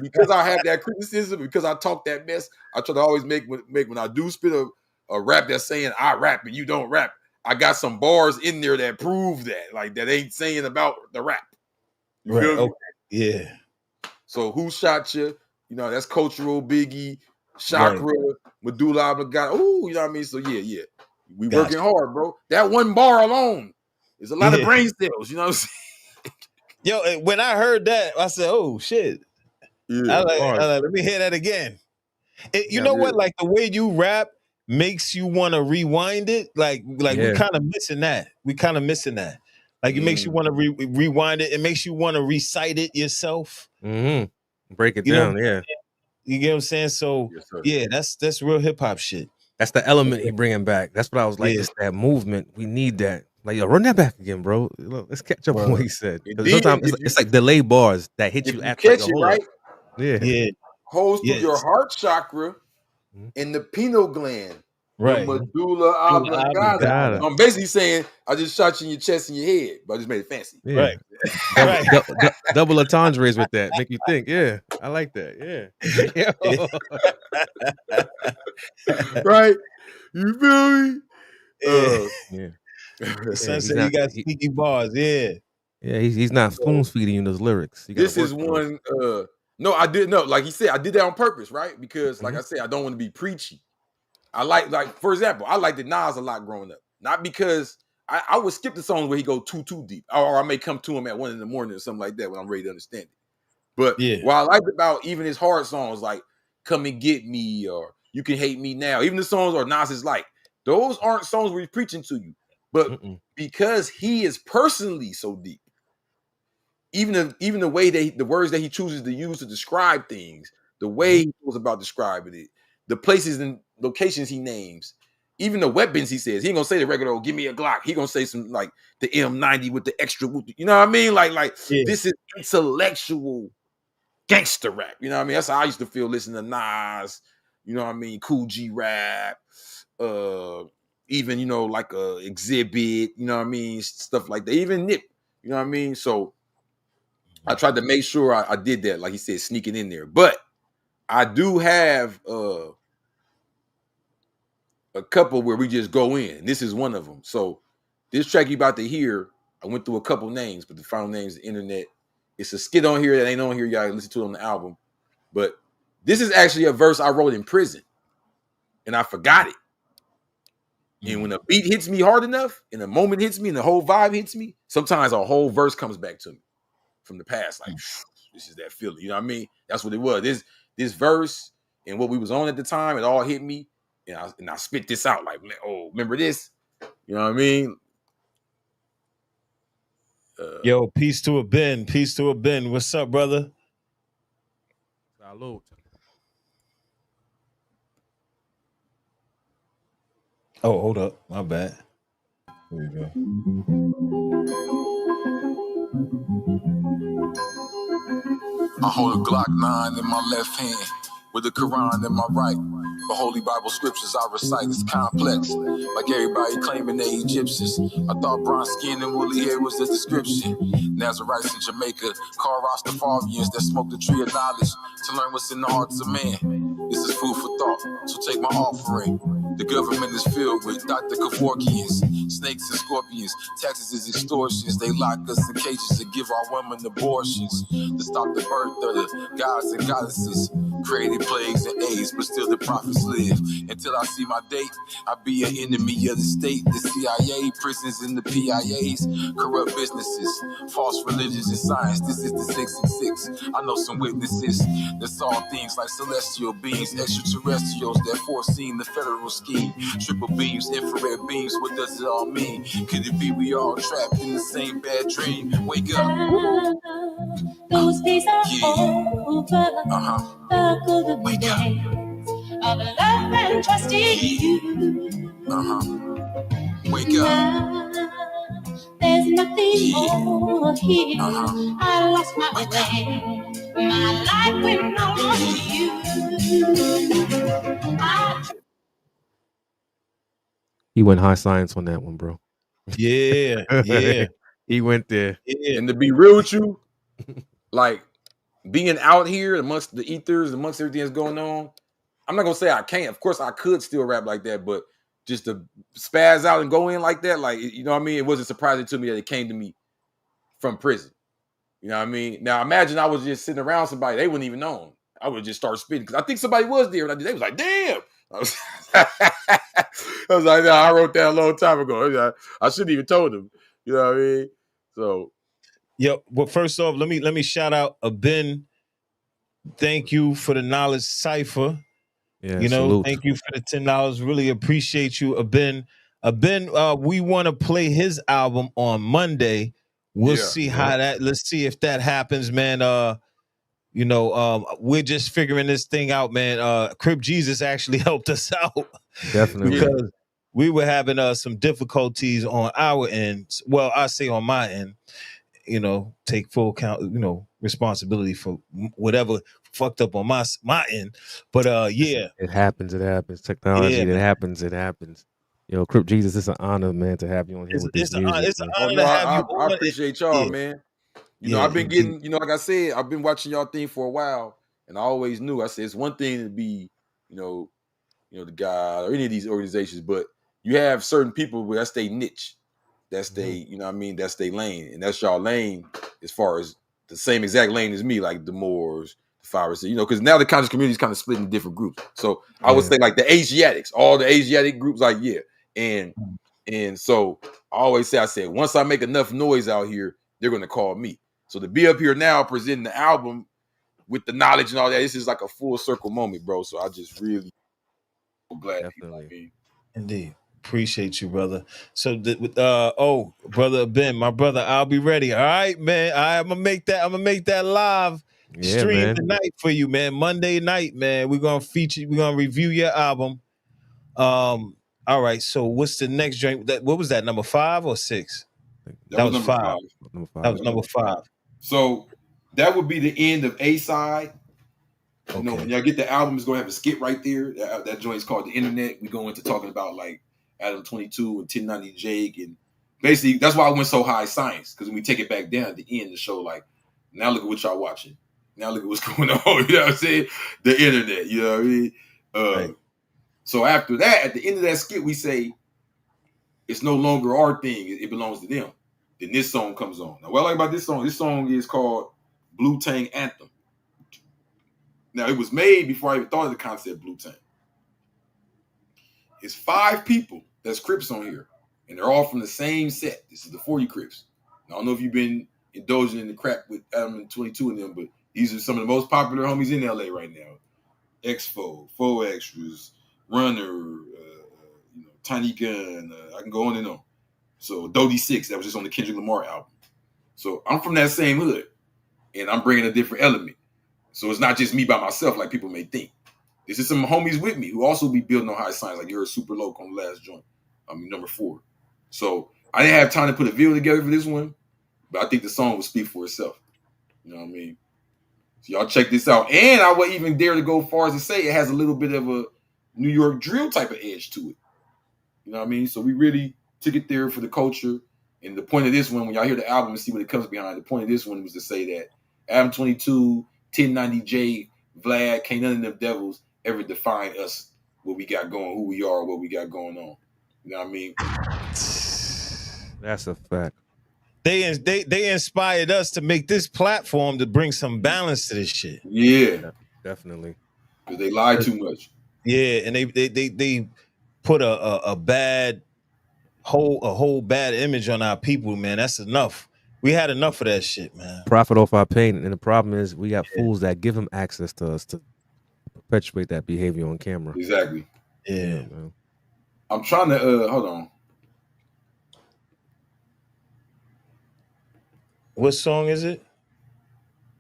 because I have that criticism, because I talk that mess, I try to always make when I do spit a rap that's saying I rap and you don't rap, I got some bars in there that prove that. Like, that ain't saying about the rap. You feel me? Okay. Yeah. So who shot you? You know, that's cultural Biggie, chakra, medulla oblongata. Ooh, you know what I mean? So yeah. We working hard, bro. That one bar alone is a lot of brain cells. You know what I'm saying? Yo, when I heard that, I said, "Oh shit!" I like, let me hear that again. You know what? Like the way you rap makes you want to rewind it. Like we're kind of missing that. Like it makes you want to rewind it. It makes you want to recite it yourself. Break it down. You get what I'm saying? So that's real hip hop shit. That's the element he bringing back. That's what I was like. It's that movement. We need that. Like, yo, run that back again, bro. Look, let's catch up on what he said. Sometimes it's like delay bars that hit you after. Catch it right. Yeah. Holes through your heart chakra and the pineal gland. Right. The medulla oblongata. I'm basically saying I just shot you in your chest and your head, but I just made it fancy. Yeah. Right. Double entendres with that. Make you think. Yeah. I like that. Yeah. Right. You feel me? Son said he got sneaky bars. Yeah. Yeah, he's not spoon feeding you those lyrics. This is one. No, I didn't know. Like he said, I did that on purpose, right? Because, like I said, I don't want to be preachy. I like, for example, I liked the Nas a lot growing up. Not because I would skip the songs where he go too deep, or I may come to him at 1 a.m. or something like that when I'm ready to understand it. But what I liked about even his hard songs like "Come and Get Me" or "You Can Hate Me Now," even the songs or Nas is like, those aren't songs where he's preaching to you. But because he is personally so deep, even the way the words that he chooses to use to describe things, the way he goes about describing it, the places and locations he names, even the weapons he says, he ain't gonna say the regular "give me a Glock." He gonna say some like the M90 with the extra, you know what I mean? Like this is intellectual gangster rap. You know what I mean? That's how I used to feel listening to Nas. You know what I mean? Cool G rap. Even, like Exhibit, you know what I mean? Stuff like that. Even Nip, you know what I mean? So I tried to make sure I did that, like he said, sneaking in there. But I do have a couple where we just go in. This is one of them. So this track you about to hear, I went through a couple names, but the final name is the internet. It's a skit on here that ain't on here. Y'all listen to it on the album. But this is actually a verse I wrote in prison, and I forgot it. And when a beat hits me hard enough, and a moment hits me, and the whole vibe hits me, sometimes a whole verse comes back to me from the past. Like, this is that feeling. You know what I mean? That's what it was. This verse and what we was on at the time, it all hit me, and I spit this out like, oh, remember this? You know what I mean? Yo, peace to a Ben. Peace to a Ben. What's up, brother? Salute. Oh, hold up. My bad. Here we go. I hold a Glock 9 in my left hand with the Quran in my right. The Holy Bible scriptures I recite is complex, like everybody claiming they Egyptians. I thought bronze skin and woolly hair was the description. Nazarites in Jamaica, car Rastafarians that smoke the tree of knowledge to learn what's in the hearts of man. This is food for thought, so take my offering. The government is filled with Dr. Kevorkians, snakes and scorpions. Taxes is extortions. They lock us in cages and give our women abortions to stop the birth of the gods and goddesses. Created plagues and AIDS, but still the prophets live. Until I see my date, I be an enemy of the state. The CIA, prisons, and the PIAs, corrupt businesses, false religions and science. This is the 666. I know some witnesses that saw things like celestial beings, extraterrestrials that foreseen the federal scheme. Triple beams, infrared beams, what does it all mean? Could it be we all trapped in the same bad dream? Wake up. Those days are over. The golden days of love and trust in you. Wake up. Now, there's nothing more here. I lost my way. My life went no more to you. He went high science on that one, bro. Yeah, yeah. He went there. Yeah. And to be real with you, like being out here amongst the ethers, amongst everything that's going on, I'm not gonna say I can't. Of course, I could still rap like that, but just to spaz out and go in like that, like, you know what I mean? It wasn't surprising to me that it came to me from prison. You know what I mean? Now imagine I was just sitting around somebody, they wouldn't even know. I would just start spitting because I think somebody was there, and they was like, "Damn!" I was like, "No, I wrote that a long time ago. I shouldn't even told them." You know what I mean? So, yo, well, first off, let me shout out a Ben. Thank you for the knowledge cipher. Yeah, you know, salute. Thank you for the $10. Really appreciate you, Ben. Ben, we want to play his album on Monday. We'll see how that. Let's see if that happens, man. You know, we're just figuring this thing out, man. Crip Jesus actually helped us out. Definitely. Because we were having some difficulties on our end. Well, I say on my end, you know, take full count, you know, responsibility for whatever fucked up on my end. But yeah. It happens. Technology, it happens. Yo, Crip Jesus, it's an honor, man, to have you on here with this music. It's an honor to have you on. I appreciate y'all, man. You know, I've been getting, you know, like I said, I've been watching y'all thing for a while, and I always knew. I said it's one thing to be, you know, the guy or any of these organizations, but you have certain people where that's their niche, that's they, you know what I mean, that's their lane, and that's y'all lane as far as the same exact lane as me, like the Moors, the Fires, you know, because now the conscious community is kind of split into different groups. So I would say like the Asiatics, all the Asiatic groups, like and so I said once I make enough noise out here, they're gonna call me. So to be up here now presenting the album with the knowledge and all that, this is like a full circle moment, bro. So I just really glad. Definitely. You know what I mean? Indeed. Appreciate you, brother. So brother Ben, my brother, I'll be ready. All right, man. I'm gonna make that live stream tonight for you, man. Monday night, man. We're gonna review your album. All right, so what's the next joint? What was that, number 5 or 6? That was 5. That was number 5. So that would be the end of A side. You know, when y'all get the album, it's gonna have a skit right there. That joint is called The Internet. We go into talking about like Adam 22 and 1090 Jake, and basically that's why I went so high science, because when we take it back down at the end to show like Now look at what y'all watching. Now look at what's going on. You know what I'm saying? The internet. You know what I mean? Right. So after that, at the end of that skit, we say it's no longer our thing. It belongs to them. Then this song comes on. Now, what I like about this song is called BLUTANG Anthem. Now, it was made before I even thought of the concept BLUTANG. It's 5 people that's Crips on here, and they're all from the same set. This is the 40 Crips. Now, I don't know if you've been indulging in the crap with Adam and 22 and them, but these are some of the most popular homies in LA right now. Expo, Four Extras, Runner, Tiny Gun. I can go on and on. So Dodie 6, that was just on the Kendrick Lamar album. So I'm from that same hood, and I'm bringing a different element. So it's not just me by myself like people may think. This is some homies with me who also be building on high science, like you heard Super Loc on the last joint. Number 4. So I didn't have time to put a video together for this one, but I think the song will speak for itself. You know what I mean? So y'all check this out. And I would even dare to go far as to say it has a little bit of a New York drill type of edge to it. You know what I mean? So we really took it there for the culture. And the point of this one, when y'all hear the album and see what it comes behind, the point of this one was to say that Adam 22, 1090J, Vlad, can't none of them devils ever define us, what we got going, who we are, what we got going on. You know what I mean? That's a fact. They inspired us to make this platform to bring some balance to this shit. Yeah, definitely. Because they lie too much. Yeah, and they put a whole bad image on our people, man. That's enough. We had enough of that shit, man. Profit off our pain, and the problem is we got fools that give them access to us to perpetuate that behavior on camera. Exactly. Yeah. Man. I'm trying to hold on. What song is it?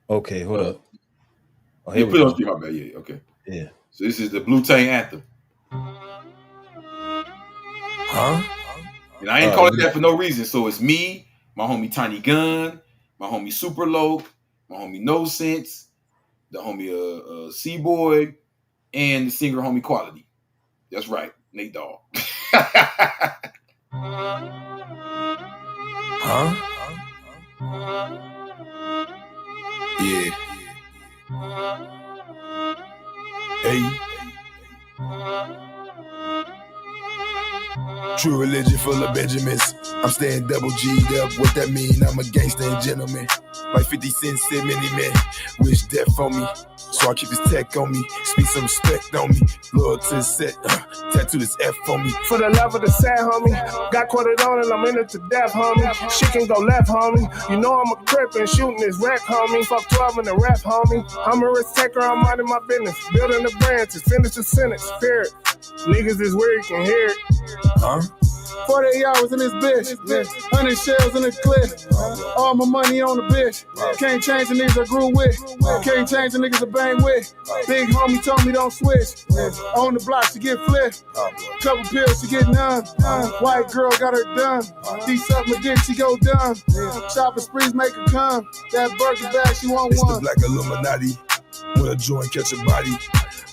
Okay, hold up. Oh, here put on speaker. My bad. Yeah, okay. Yeah. So this is the BLUTANG Anthem. Huh? And I ain't calling it that for no reason. So it's me, my homie Tiny Gun, my homie Super Loc, my homie No Sense, the homie C-Boy, and the singer homie Quality. That's right, Nate Dogg. Huh? Yeah. Hey. True religion full of Benjamins. I'm staying double G'd up. What that mean? I'm a gangster and gentleman. Like 50 Cent said, many men wish death on me. So I keep his tech on me. Speak some respect on me. Loyal to the set. Tattoo this F on me. For the love of the sad, homie. Got quartered on and I'm in it to death, homie. Shit can go left, homie. You know I'm a Crip and shooting this wreck, homie. Fuck 12 in the rap, homie. I'm a risk taker, I'm minding my business. Building the branches, finish the sentence. Spirit. Niggas is where you can hear it. Huh? 48 hours in this bitch, 100 shells in the clip. All my money on the bitch. Can't change the niggas I grew with. Can't change the niggas I bang with. Big homie told me don't switch. On the block she get flipped. Couple pills she get none. White girl got her done. She suck my dick, she go dumb. Shopping sprees make her come. That burger bag she want it's one. The black Illuminati. When a joint catch a body.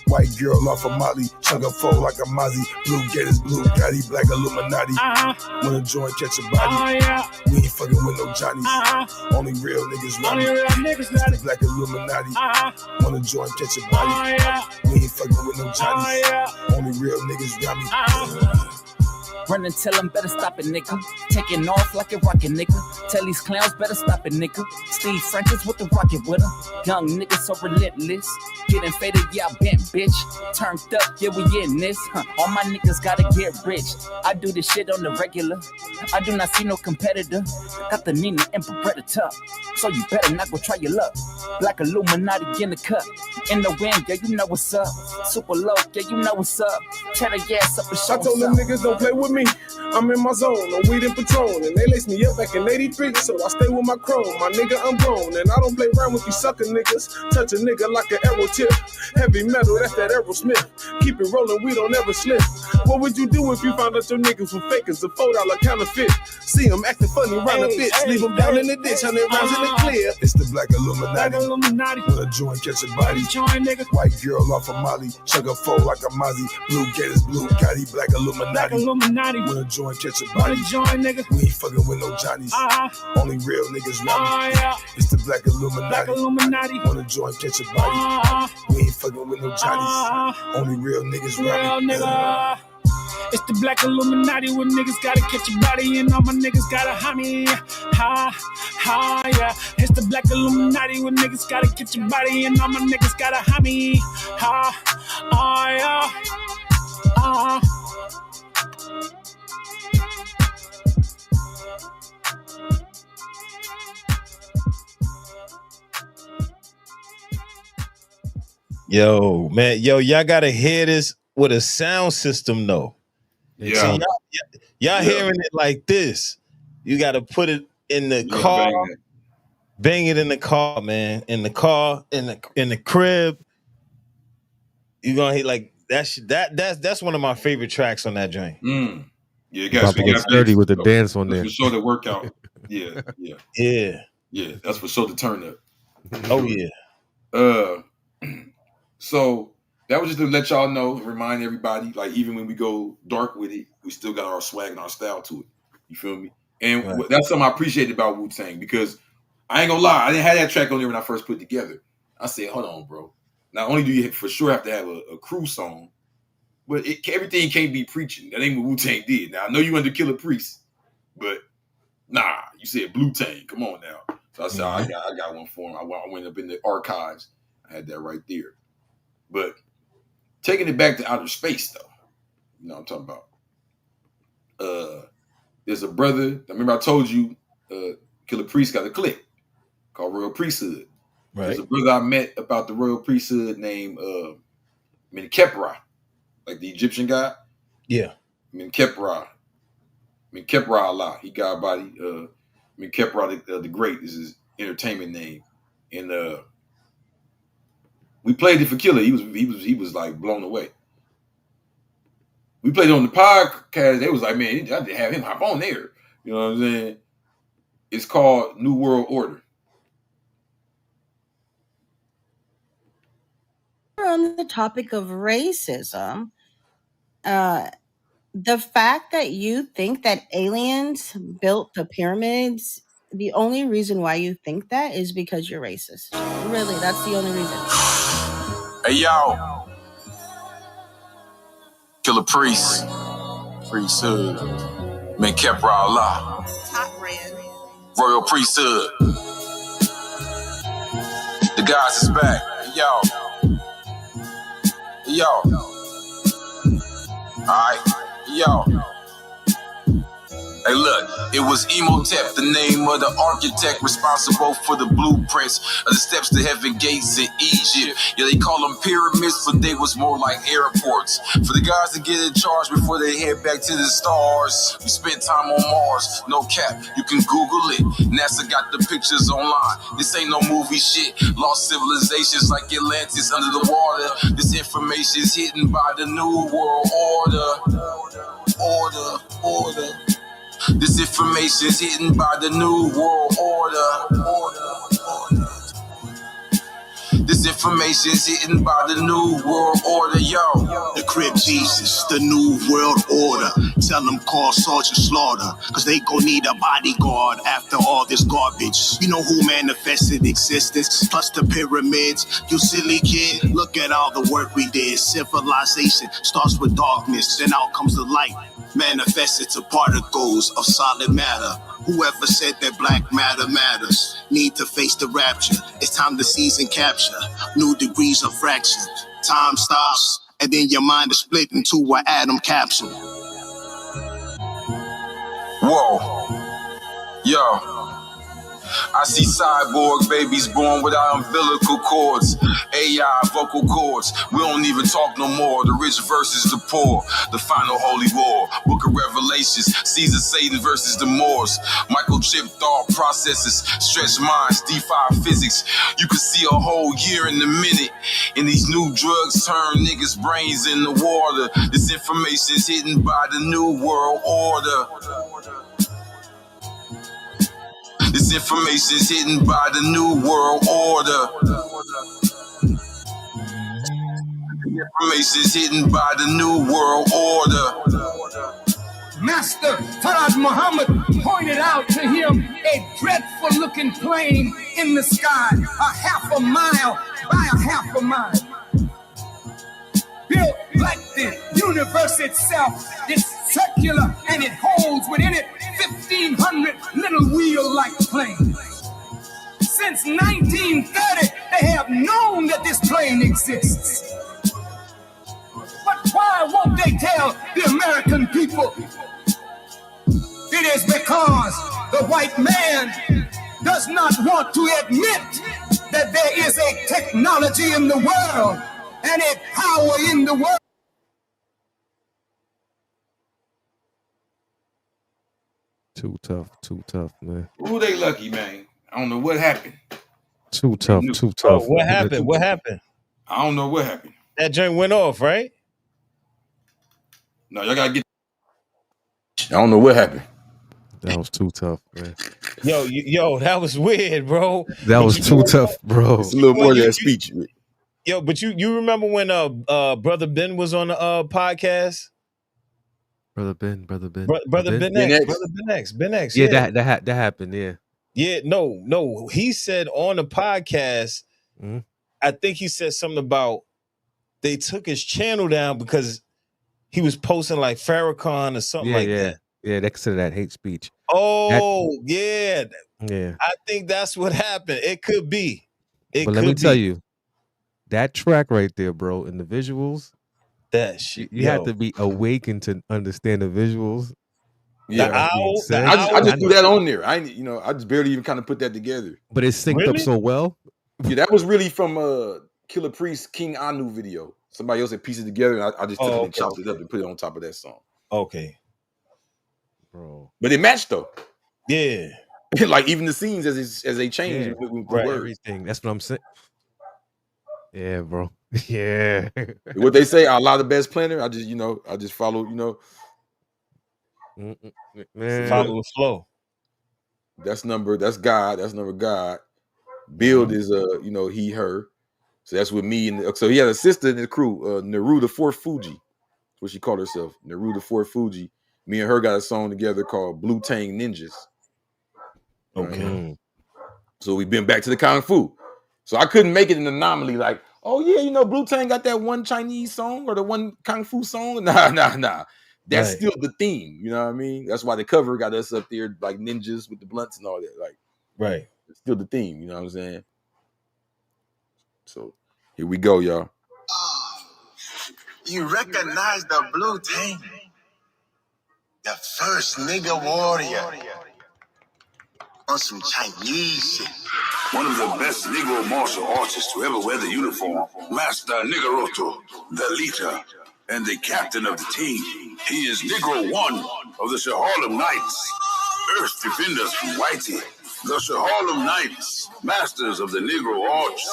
White girl off of Molly, chug a foe like a Mozzie. Blue Gators, blue Gotti, black Illuminati. When a joint catch a body, we ain't fucking with no Johnnies. Only real niggas running. The black Illuminati. When a joint catch a body, we ain't fucking with no Johnnies. Only real niggas got me. Run and tell them better stop it, nigga. Taking off like a rocket, nigga. Tell these clowns better stop it, nigga. Steve Francis with the rocket with him. Young niggas so relentless. Getting faded, yeah, I bent, bitch. Turned up, yeah, we in this. All my niggas gotta get rich. I do this shit on the regular. I do not see no competitor. Got the Nina and Beretta. So you better not go try your luck. Black Illuminati in the cup. In the wind, yeah, you know what's up. Super low, yeah, you know what's up. Tear the ass up and show I told them niggas don't play with me. I'm in my zone, on weed and Patron. And they laced me up back in 83, so I stay with my chrome. My nigga, I'm grown, and I don't play around with these sucker niggas. Touch a nigga like an arrow tip. Heavy metal, that's that Aerosmith. Keep it rolling, we don't ever slip. What would you do if you found out your niggas were fakers? A $4 counterfeit. See them acting funny round the bitch. Leave them down in the ditch, 100 rounds in the clear. It's the black Illuminati. Illuminati. Wanna join, catch a body. Join, nigga. White girl off of Molly. Chug a foe like a Mozzie. Blue gators, blue Gotti, black Illuminati. Black Illuminati. Wanna join, catch a body. Join, nigga. We ain't fucking with no Johnnies. Only real niggas round me. It's the black Illuminati. Black Illuminati. Wanna join, catch a body. We ain't fucking with no Johnnies. Only real niggas round me. It's the black Illuminati where niggas gotta catch your body and all my niggas gotta homie. Yeah. It's the black Illuminati where niggas gotta catch your body and all my niggas gotta homie. Yeah. Yo, man, y'all gotta hear this with a sound system though. Yeah. So y'all hearing it like this. You gotta put it in the car, bang it in the car, man. In the car, in the crib. You're gonna hit like that's one of my favorite tracks on that joint. Yeah, you got to get sturdy with the dance on there. For sure the workout. Yeah. That's for sure the turn up. Oh yeah. So that was just to let y'all know, remind everybody, like even when we go dark with it, we still got our swag and our style to it. You feel me? And that's something I appreciate about Wu-Tang, because I ain't gonna lie, I didn't have that track on there when I first put it together. I said, hold on, bro. Not only do you for sure have to have a crew song, but everything can't be preaching. That ain't what Wu-Tang did. Now, I know you under Killer Priest, but nah, you said BLUTANG. Come on now. So I said, I got one for him. I went up in the archives. I had that right there. But taking it back to outer space, though, you know what I'm talking about. There's a brother. I remember I told you, Killer Priest got a clique called Royal Priesthood. Right. There's a brother I met about the Royal Priesthood named Menkepra, like the Egyptian guy. Yeah. Menkepra Allah. He got a body. Menkepra the Great is his entertainment name, and we played it for Killer. He was like blown away. We played it on the podcast. They was like, man, I didn't have him hop on there. You know what I'm saying? It's called New World Order. On the topic of racism, the fact that you think that aliens built the pyramids, the only reason why you think that is because you're racist. Really, that's the only reason. Hey, yo. Killer Priest. Priesthood. Menkepra Allah. Top brand. Royal Priesthood. The guys is back. Hey, yo. Hey, yo. Alright. Hey, yo. Hey, look, it was Imhotep, the name of the architect responsible for the blueprints of the steps to heaven gates in Egypt. Yeah, they call them pyramids, but they was more like airports. For the guys to get in charge before they head back to the stars. We spent time on Mars, no cap, you can Google it. NASA got the pictures online. This ain't no movie shit. Lost civilizations like Atlantis under the water. This information's hidden by the New World Order. This information's hidden by the New World Order. This information's hidden by the New World Order, yo. The Crip Jesus, the New World Order. Tell them call Sergeant Slaughter, cause they gon' need a bodyguard after all this garbage. You know who manifested existence, plus the pyramids. You silly kid, look at all the work we did. Civilization starts with darkness, then out comes the light. Manifested to particles of solid matter. Whoever said that black matter matters need to face the rapture. It's time to seize and capture new degrees of fraction. Time stops, and then your mind is split into an atom capsule. Whoa, yo. I see cyborg babies born without umbilical cords, AI vocal cords. We don't even talk no more. The rich versus the poor, the final holy war. Book of Revelations, Caesar Satan versus the Moors. Microchip thought processes, stretch minds, defy physics. You can see a whole year in a minute. And these new drugs turn niggas' brains in the water. This information is hidden by the New World Order. This information's hidden by the new world order. Information's hidden by the new world order. Master Farad Muhammad pointed out to him a dreadful looking plane in the sky, a half a mile by a half a mile. Built like the universe itself. It's circular and it holds within it 1,500 little wheel-like planes. Since 1930, they have known that this plane exists. But why won't they tell the American people? It is because the white man does not want to admit that there is a technology in the world and a power in the world. Too tough, man. Ooh, they lucky, man. I don't know what happened. Too tough. Oh, what happened? What happened? I don't know what happened. That joint went off, right? No, y'all gotta get. I don't know what happened. That was too tough, man. Yo, that was weird, bro. That was too tough, bro. It's a little more of that speech. Yo, but you remember when Brother Ben was on the podcast? Brother Ben X. Yeah, that happened. Yeah, no. He said on the podcast, I think he said something about they took his channel down because he was posting like Farrakhan or something that. Yeah, they consider that hate speech. Oh, yeah. I think that's what happened. It could be. But let me tell you, that track right there, bro, and the visuals, that shit. You have to be awakened to understand the visuals. Yeah, I just threw that on there. I just barely even kind of put that together. But it's synced up so well. Yeah, that was really from Killer Priest King Anu video. Somebody else had pieced it together, and I just took it and chopped it up and put it on top of that song. Okay, bro. But it matched though. Yeah, like even the scenes as they change with words. Everything. That's what I'm saying. Yeah, bro. Yeah. What they say, Allah the best planner. I just follow. Man. Follow the flow. That's God. That's number God. Build is he, her. So that's with me. And so he had a sister in the crew, Neruda Fuji. That's what she called herself. Neruda Fuji. Me and her got a song together called BLUTANG Ninjas. Okay. So we've been back to the Kung Fu. So I couldn't make it an anomaly like, oh yeah, BLUTANG got that one Chinese song or the one Kung Fu song. Nah. That's still the theme. You know what I mean? That's why the cover got us up there like ninjas with the blunts and all that. Like, right. It's still the theme. You know what I'm saying? So here we go, y'all. You recognize the BLUTANG? The first nigga warrior. On some Chinese shit. One of the best Negro martial artists to ever wear the uniform, Master Niggeroto, the leader and the captain of the team. He is Negro 1 of the Harlem Knights, Earth Defenders from Whitey, the Harlem Knights, masters of the Negro arts.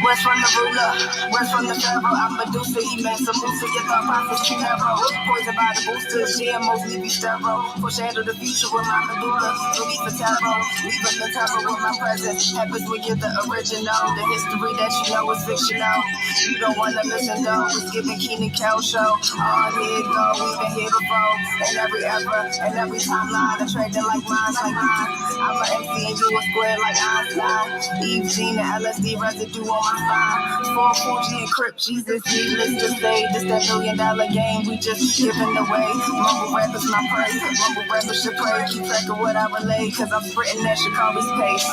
West from the ruler, west from the pharaoh. I'm Medusa, immense, Musa, your thought process too narrow. Poisoned by the boosters, yeah, mostly be sterile. Foreshadow the future with my medulla. No need for tarot, leaving the terror with my presence. Happens when you're the original. The history that you know is fictional. You don't wanna listen though, it's giving Keenan Kel show. Oh, here it go, we've been here before. In every era, in every timeline, attracting like mine. I'm an MC and you a square like Einstein. Eve, Gene, and LSD residue on my spine. For Fuji and Crip Jesus, needless to say, this that $1 million game we just giving away. Mumble rappers my prey, mumble rappers should pray. Keep track of what I relay, cause I'm sprinting that Chicago's pace.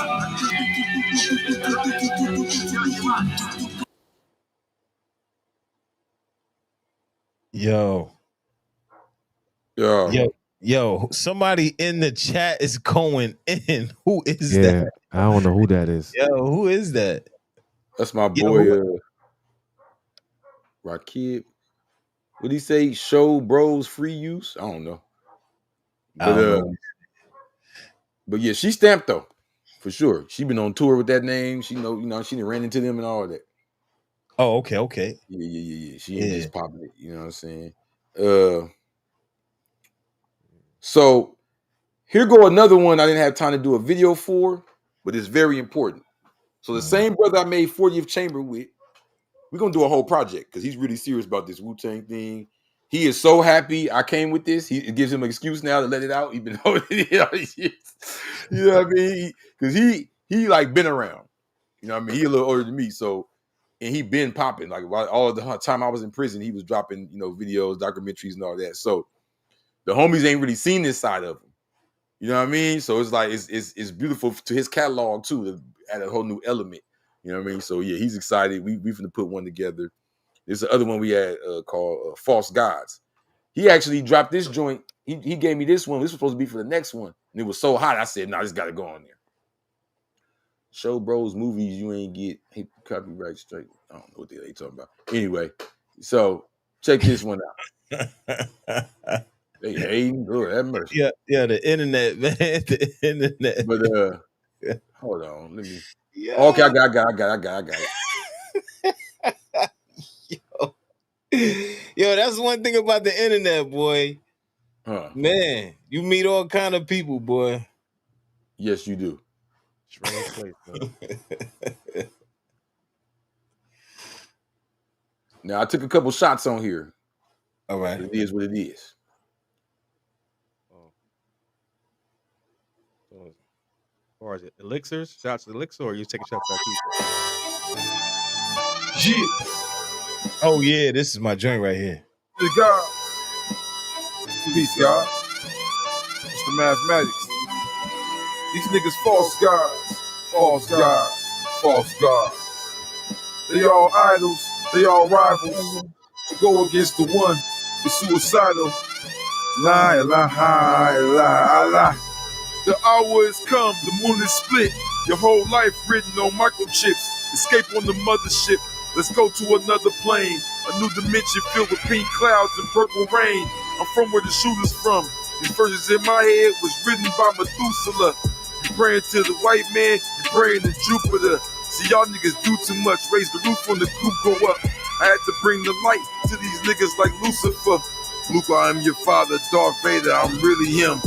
Yo, somebody in the chat is going in. Who is that? I don't know who that is. Yo, who is that? That's my boy, Rakib. What did he say? Show bros free use? I don't know. But yeah, she stamped though, for sure. She been on tour with that name. She she done ran into them and all that. Oh, okay. Yeah. She ain't just popping it. You know what I'm saying? So here go another one I didn't have time to do a video for, but it's very important. So the same brother I made 40th Chamber with, we're gonna do a whole project because he's really serious about this Wu-Tang thing. He is so happy I came with this. It gives him an excuse now to let it out. He's been holding it all these years. You know what I mean? Because he like been around. You know what I mean? He a little older than me, so and he been popping. Like all the time I was in prison, he was dropping, you know, videos, documentaries, and all that. So the homies ain't really seen this side of him. You know what I mean? So it's like it's beautiful to his catalog too, to add a whole new element. You know what I mean? So yeah, he's excited. We finna put one together. There's the other one we had called False Gods. He actually dropped this joint. He gave me this one. This was supposed to be for the next one. And it was so hot, I said, nah, this got to go on there. Show bros movies you ain't get copyright straight. I don't know what they talking about. Anyway, so check this one out. They hating. Lord have mercy. Yeah, the internet, man. The internet. But hold on. Let me. Yeah. Okay, I got it. Yo, that's one thing about the internet, boy. Huh. Man, you meet all kind of people, boy. Yes, you do. Strange place, man. Now I took a couple shots on here. All right. It is what it is. Or is it elixirs? Shots of elixir, or you taking shots at people? Yeah. Oh yeah, this is my joint right here. The God. Peace, God. It's the mathematics. These niggas false gods. False gods. False gods. They all idols. They all rivals. To go against the one is suicidal. Lie, lie, lie, lie. The hour has come, the moon is split. Your whole life written on microchips. Escape on the mothership. Let's go to another plane. A new dimension filled with pink clouds and purple rain. I'm from where the shooter's from. These verses in my head was written by Methuselah. You praying to the white man, you praying to Jupiter. See, y'all niggas do too much. Raise the roof on the coop, go up. I had to bring the light to these niggas like Lucifer. Luke, I am your father, Darth Vader, I'm really him.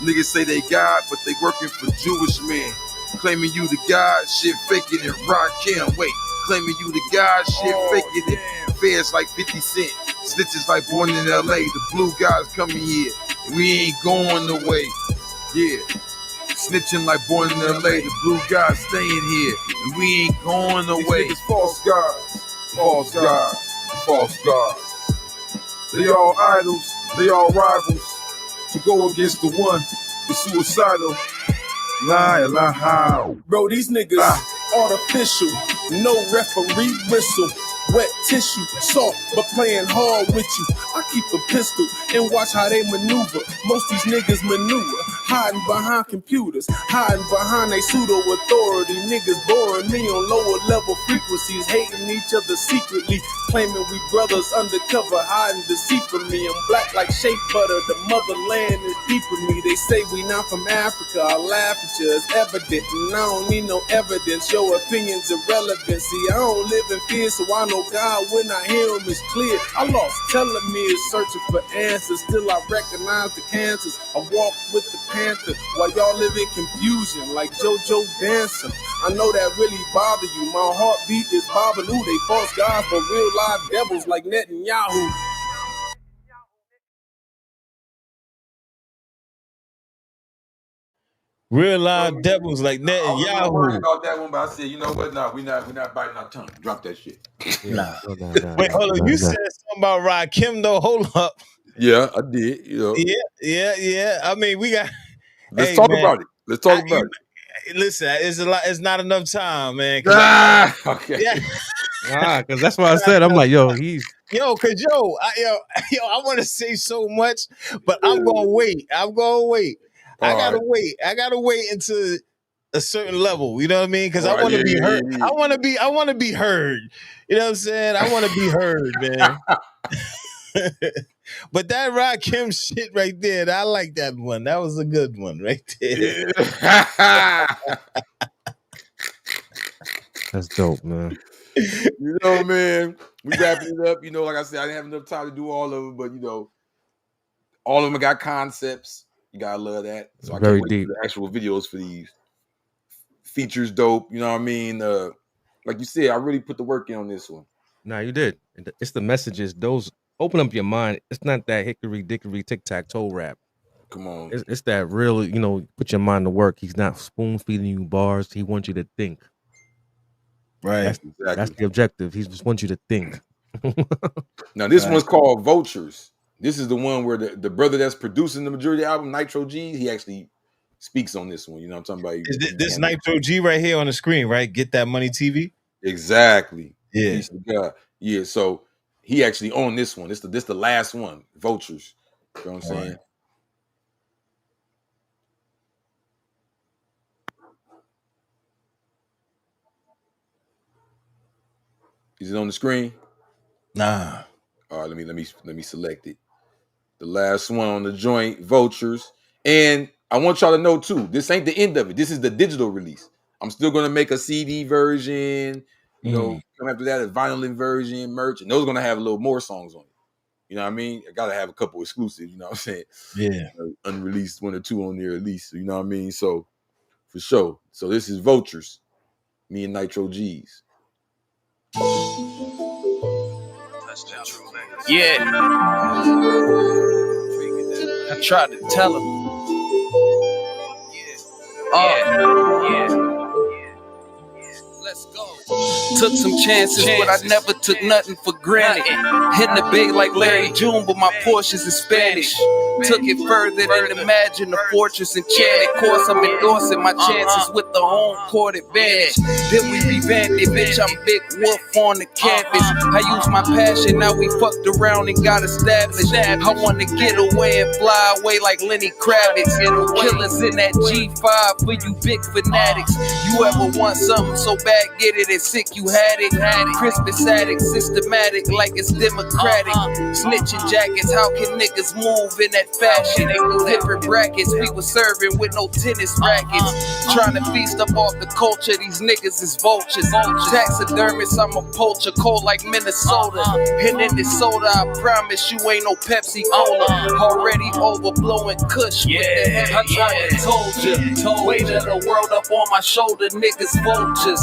Niggas say they God, but they working for Jewish men. Claiming you the God, shit faking it, rock him. Wait, claiming you the God, shit faking it. Fairs like 50 Cent, snitches like Born in LA. The blue guys coming here, we ain't going away. Yeah, snitching like Born in LA. The blue guys staying here, and we ain't going away. These niggas false gods, false gods, false gods. They all idols, they all rivals. To go against the one is suicidal. Lie, lie, how? Bro, these niggas artificial. No referee whistle. Wet tissue, soft, but playing hard with you. I keep a pistol and watch how they maneuver. Most these niggas maneuver, hiding behind computers, hiding behind they pseudo-authority. Niggas boring me on lower level frequencies, hating each other secretly, claiming we brothers undercover, hiding deceit from me. I'm black like shea butter, the motherland is deep in me. They say we not from Africa, I laugh at you, it's evident, and I don't need no evidence. Your opinion's irrelevant. See, I don't live in fear, so I know God when I hear him is clear. I lost telomeres searching for answers. Still I recognize the cancers. I walk with the panther while y'all live in confusion like JoJo dancing. I know that really bother you. My heartbeat is Babalu. They false gods but real live devils like Netanyahu. Real live devils like Netanyahu. I was worried about that one, but I said, you know what? No, we're not biting our tongue. Drop that shit. Nah. Wait, hold on. You said something about Rakim though. Hold up. Yeah, I did. You know. Yeah. I mean, we got. Let's talk about it. Let's talk about it. Listen, it's a lot. It's not enough time, man. Okay. Yeah. Because that's what I said. I'm like, yo, he's. I want to say so much, but I'm gonna wait. I gotta wait until a certain level. You know what I mean? Because I want to be heard. I want to be heard. You know what I'm saying? I want to be heard, man. But that Rakim shit right there, I like that one. That was a good one right there. That's dope, man. You know, man, we wrapping it up. You know, like I said, I didn't have enough time to do all of them, but you know, all of them got concepts. You gotta love that. So I Very can't wait deep. for the actual videos for these. Features dope. You know what I mean? Like you said, I really put the work in on this one. Nah, you did. It's the messages. Those open up your mind. It's not that hickory dickory tic tac toe rap. Come on. It's that real, put your mind to work. He's not spoon feeding you bars. He wants you to think. Right. That's the objective. He just wants you to think. Now this one's called Vultures. This is the one where the brother that's producing the majority of the album, Nitro G, he actually speaks on this one. You know what I'm talking about? Is this Nitro G right here on the screen, right? Get That Money TV? Exactly. Yeah. Peace to God. Yeah, so he actually on this one. This the last one, Vultures. You know what I'm saying? Right. Is it on the screen? Nah. All right, let me select it. The last one on the joint, Vultures. And I want y'all to know too, this ain't the end of it. This is the digital release. I'm still gonna make a CD version, come after that, a vinyl version, merch, and those are gonna have a little more songs on it. You know what I mean? I gotta have a couple exclusives, you know what I'm saying? Yeah. Unreleased 1 or 2 on there at least. You know what I mean? So for sure. So this is Vultures, me and Nitro G's. Yeah. I tried to tell him. Let's go. Took some chances, but I never took nothing for granted. Hitting the big like Larry June, but my Porsche's in Spanish. Took it further than imagine the fortress enchanted. Course I'm endorsing my chances with the home court advantage. Then we revamped it, bitch, I'm Big Wolf on the campus. I used my passion, now we fucked around and got established. I wanna get away and fly away like Lenny Kravitz. Killers in that G5 for you big fanatics. You ever want something so bad, get it and sick, you had it. Crispus addict, systematic like it's democratic. Snitching jackets, how can niggas move in that fashion? Different brackets, we was serving with no tennis rackets. Trying to feast up off the culture, these niggas is vultures. Taxidermists, I'm a poacher, cold like Minnesota. And in this soda, I promise you ain't no Pepsi Cola. Already overblowing Kush. Yeah, I tried to told you. Weight of the world up on my shoulder, niggas vultures.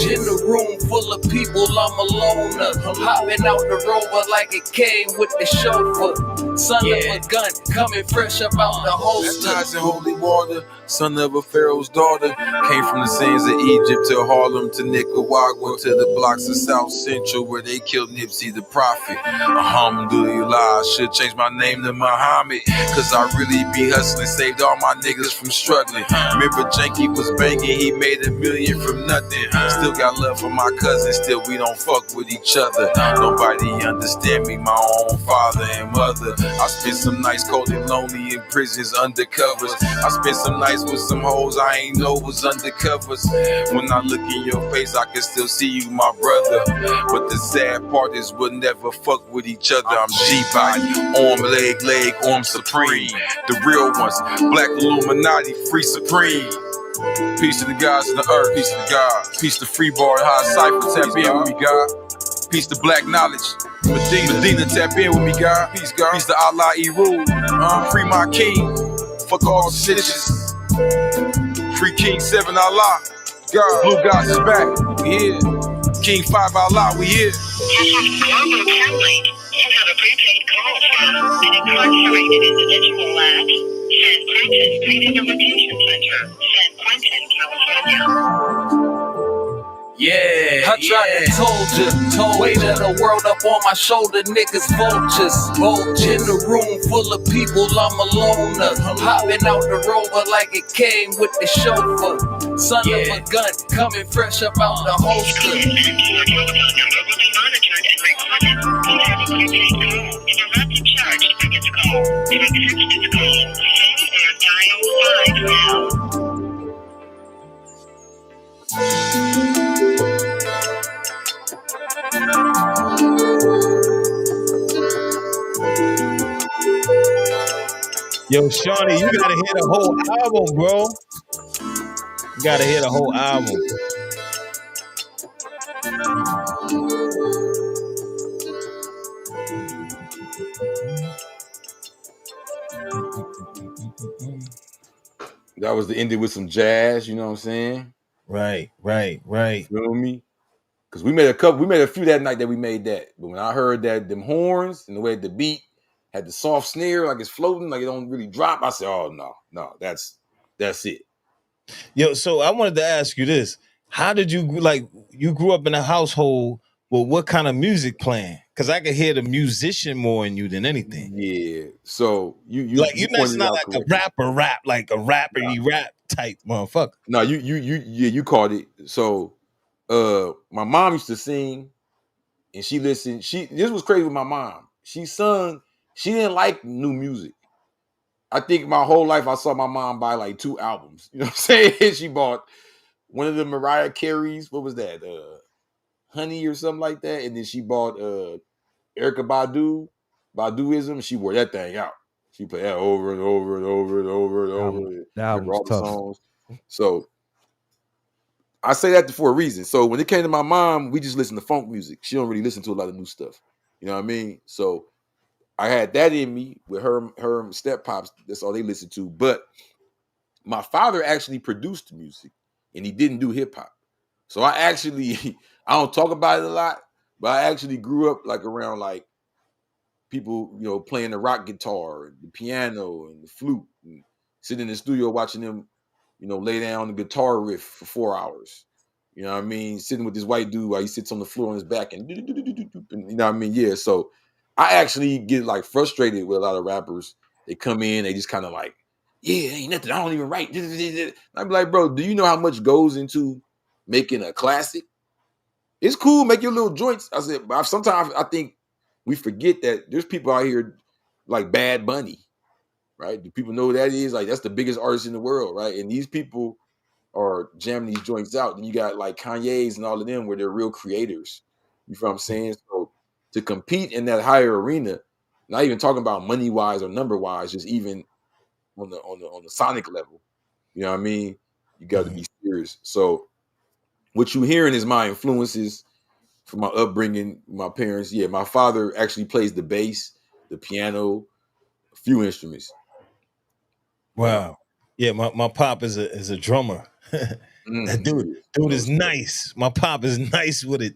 In the room full of people, I'm a loner. Hopping out the Rover like it came with the chauffeur. Son of a gun, coming fresh up out the holster. Baptized in holy water, son of a Pharaoh's daughter. Came from the sands of Egypt to Harlem to Nicaragua to the blocks of South Central where they killed Nipsey the prophet. Alhamdulillah, I should change my name to Muhammad, cause I really be hustling, saved all my niggas from struggling. Remember Janky was banging, he made $1 million from nothing. Still got love for my cousins, still we don't fuck with each other. Nobody understand me, my own father and mother. I spent some nights cold and lonely in prisons undercovers. I spent some nights with some hoes I ain't know was undercovers. When I look in your face, I can still see you, my brother. But the sad part is we'll never fuck with each other. I'm G-Body, arm, leg, arm supreme. The real ones, Black Illuminati, free supreme. Peace to the guys in the earth, peace to the gods. Peace to Freebar and High Cipher, tap in with me, God. Peace to Black Knowledge, Medina, tap in with me, God. Peace, God. Peace to Allah E-Rule, free my king. Fuck all the citizens. Free King 7 Allah, God. Blue Gods is back, we here. King 5 Allah, we here. Global template. You have a prepaid call from an incarcerated individual at San Quentin Rehabilitation Center, San Quentin, California. Yeah, I tried to told you. Weight of the world up on my shoulder, niggas vultures. In the room full of people, I'm a loner. Hopping out the Rover like it came with the chauffeur. Son of a gun, coming fresh up out the holster. Your telephone number will be monitored and recorded. Please have a prepaid call and you're not be charged for this call. To accept this call, say or dial 5 now. Yo, Shawnee, you gotta hear the whole album, bro. You gotta hear the whole album. That was the ending with some jazz. You know what I'm saying? Right. Feel me? Because we made a few that night that we made that. But when I heard that them horns and the way the beat had the soft snare, like it's floating, like it don't really drop, I said, "Oh no, that's it." Yo, so I wanted to ask you this: how did you you grew up in a household with what kind of music playing? Because I could hear the musician more in you than anything. Yeah. So you you're not like a rapper, like a rapper, you rap type motherfucker. No, you called it. So my mom used to sing and she listened. This was crazy with my mom. She didn't like new music. I think my whole life I saw my mom buy like 2 albums. You know what I'm saying? She bought one of the Mariah Carey's, what was that? Honey or something like that. And then she bought Erykah Baduism. She wore that thing out. She played that over and over and over and over and over. That album's tough. Songs. So I say that for a reason. So when it came to my mom, we just listened to funk music. She don't really listen to a lot of new stuff. You know what I mean? So I had that in me with her step pops. That's all they listened to. But my father actually produced music and he didn't do hip hop. So I don't talk about it a lot, but I actually grew up like around like people, playing the rock guitar and the piano and the flute and sitting in the studio watching them, lay down the guitar riff for 4 hours. You know what I mean? Sitting with this white dude while he sits on the floor on his back and you know what I mean? Yeah. So I actually get like frustrated with a lot of rappers. They come in, they just kind of like, yeah, ain't nothing. I don't even write. I'm like, bro, do you know how much goes into making a classic? It's cool, make your little joints. I said, but sometimes I think we forget that there's people out here like Bad Bunny, right? Do people know who that is? Like, that's the biggest artist in the world, right? And these people are jamming these joints out. Then you got like Kanye's and all of them where they're real creators. You know what I'm saying? So to compete in that higher arena, not even talking about money wise or number wise, just even on the sonic level, you know what I mean? You got to be serious. So what you hearing is my influences from my upbringing, my parents. Yeah, my father actually plays the bass, the piano, a few instruments. Wow. Yeah, my pop is a drummer. That dude is nice. My pop is nice with it,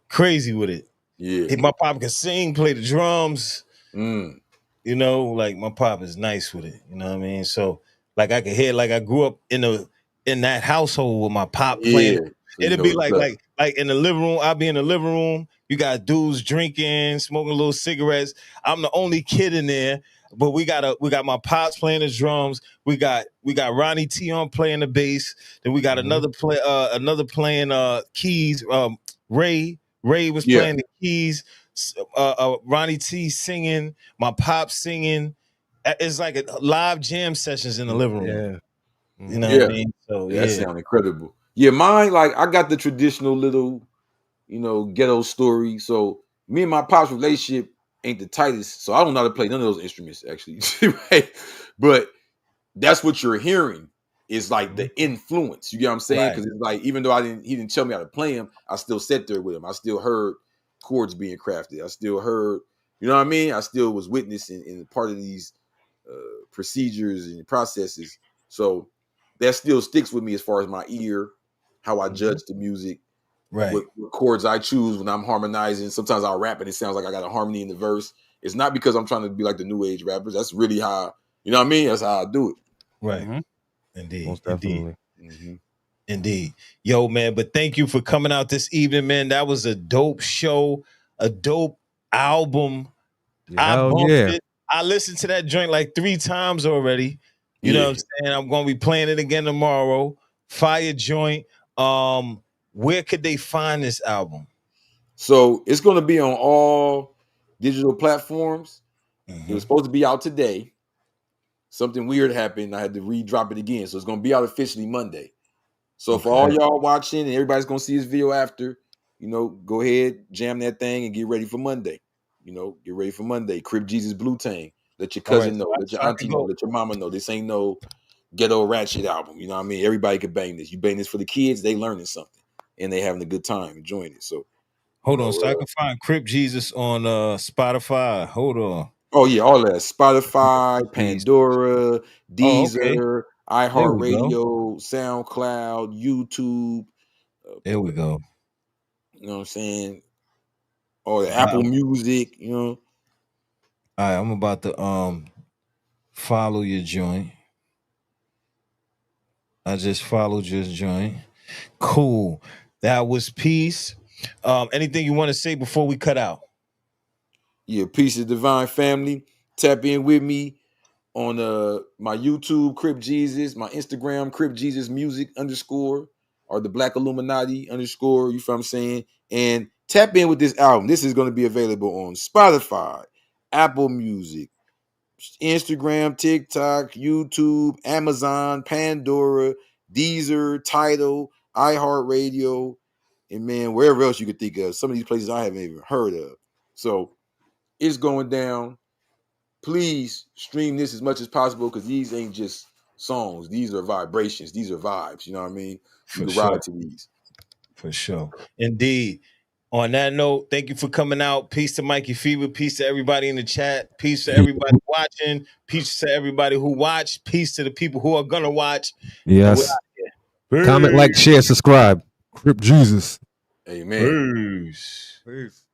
crazy with it. Yeah. My pop can sing, play the drums. Like my pop is nice with it. You know what I mean? So like I can hear, like I grew up in that household with my pop playing. It'd be like in the living room. I'll be in the living room. You got dudes drinking, smoking little cigarettes. I'm the only kid in there, but we got my pops playing the drums. We got Ronnie T on playing the bass. Then we got another playing keys. Ray was playing the keys. Ronnie T singing. My pops singing. It's like a live jam sessions in the living room. Yeah. You know what I mean? So that sounds incredible. Yeah, mine, like I got the traditional little, ghetto story. So me and my pop's relationship ain't the tightest. So I don't know how to play none of those instruments, actually. Right? But that's what you're hearing is like the influence. You get what I'm saying? Because it's like, even though he didn't tell me how to play him, I still sat there with him. I still heard chords being crafted. I still heard, you know what I mean? I still was witnessing in part of these procedures and processes. So that still sticks with me as far as my ear, how I judge the music, what chords I choose when I'm harmonizing. Sometimes I'll rap and it sounds like I got a harmony in the verse. It's not because I'm trying to be like the new age rappers. That's really how, you know what I mean? That's how I do it. Right. Indeed. Most definitely. Indeed. Yo, man, but thank you for coming out this evening, man. That was a dope show, a dope album. I bumped it. I listened to that joint like 3 times already. You know what I'm saying? I'm going to be playing it again tomorrow. Fire joint. Where could they find this album? So it's going to be on all digital platforms. It was supposed to be out today. Something weird happened. I had to re-drop it again. So it's going to be out officially Monday. So for all y'all watching and everybody's going to see this video after, go ahead, jam that thing and get ready for Monday. Get ready for Monday. Crip Jesus, BLUTANG. Let your cousin know. Let your auntie know. Let your mama know. This ain't no ghetto ratchet album. You know what I mean? Everybody can bang this. You bang this for the kids, they learning something. And they having a good time enjoying it. So hold on. So I can find Crip Jesus on Spotify. Hold on. Oh, yeah, all that. Spotify, Pandora, Deezer, iHeartRadio, SoundCloud, YouTube. There we go. You know what I'm saying? Or the Apple Music, you know. All right, I'm about to follow your joint. I just followed your joint. Cool. That was peace. Anything you want to say before we cut out? Yeah, peace of divine family. Tap in with me on my YouTube, Crip Jesus, my Instagram, Crip Jesus Music _ or the Black Illuminati _ you feel what I'm saying? And tap in with this album. This is going to be available on Spotify, Apple Music, Instagram, TikTok, YouTube, Amazon, Pandora, Deezer, Tidal, iHeartRadio, and man, wherever else you could think of. Some of these places I haven't even heard of. So it's going down. Please stream this as much as possible because these ain't just songs. These are vibrations. These are vibes. You know what I mean? You can ride to these. For sure. Indeed. On that note, thank you for coming out. Peace to Mikey Fever. Peace to everybody in the chat. Peace to everybody watching. Peace to everybody who watched. Peace to the people who are going to watch. Yes. Comment, like, share, subscribe. Crip Jesus. Amen. Peace. Peace.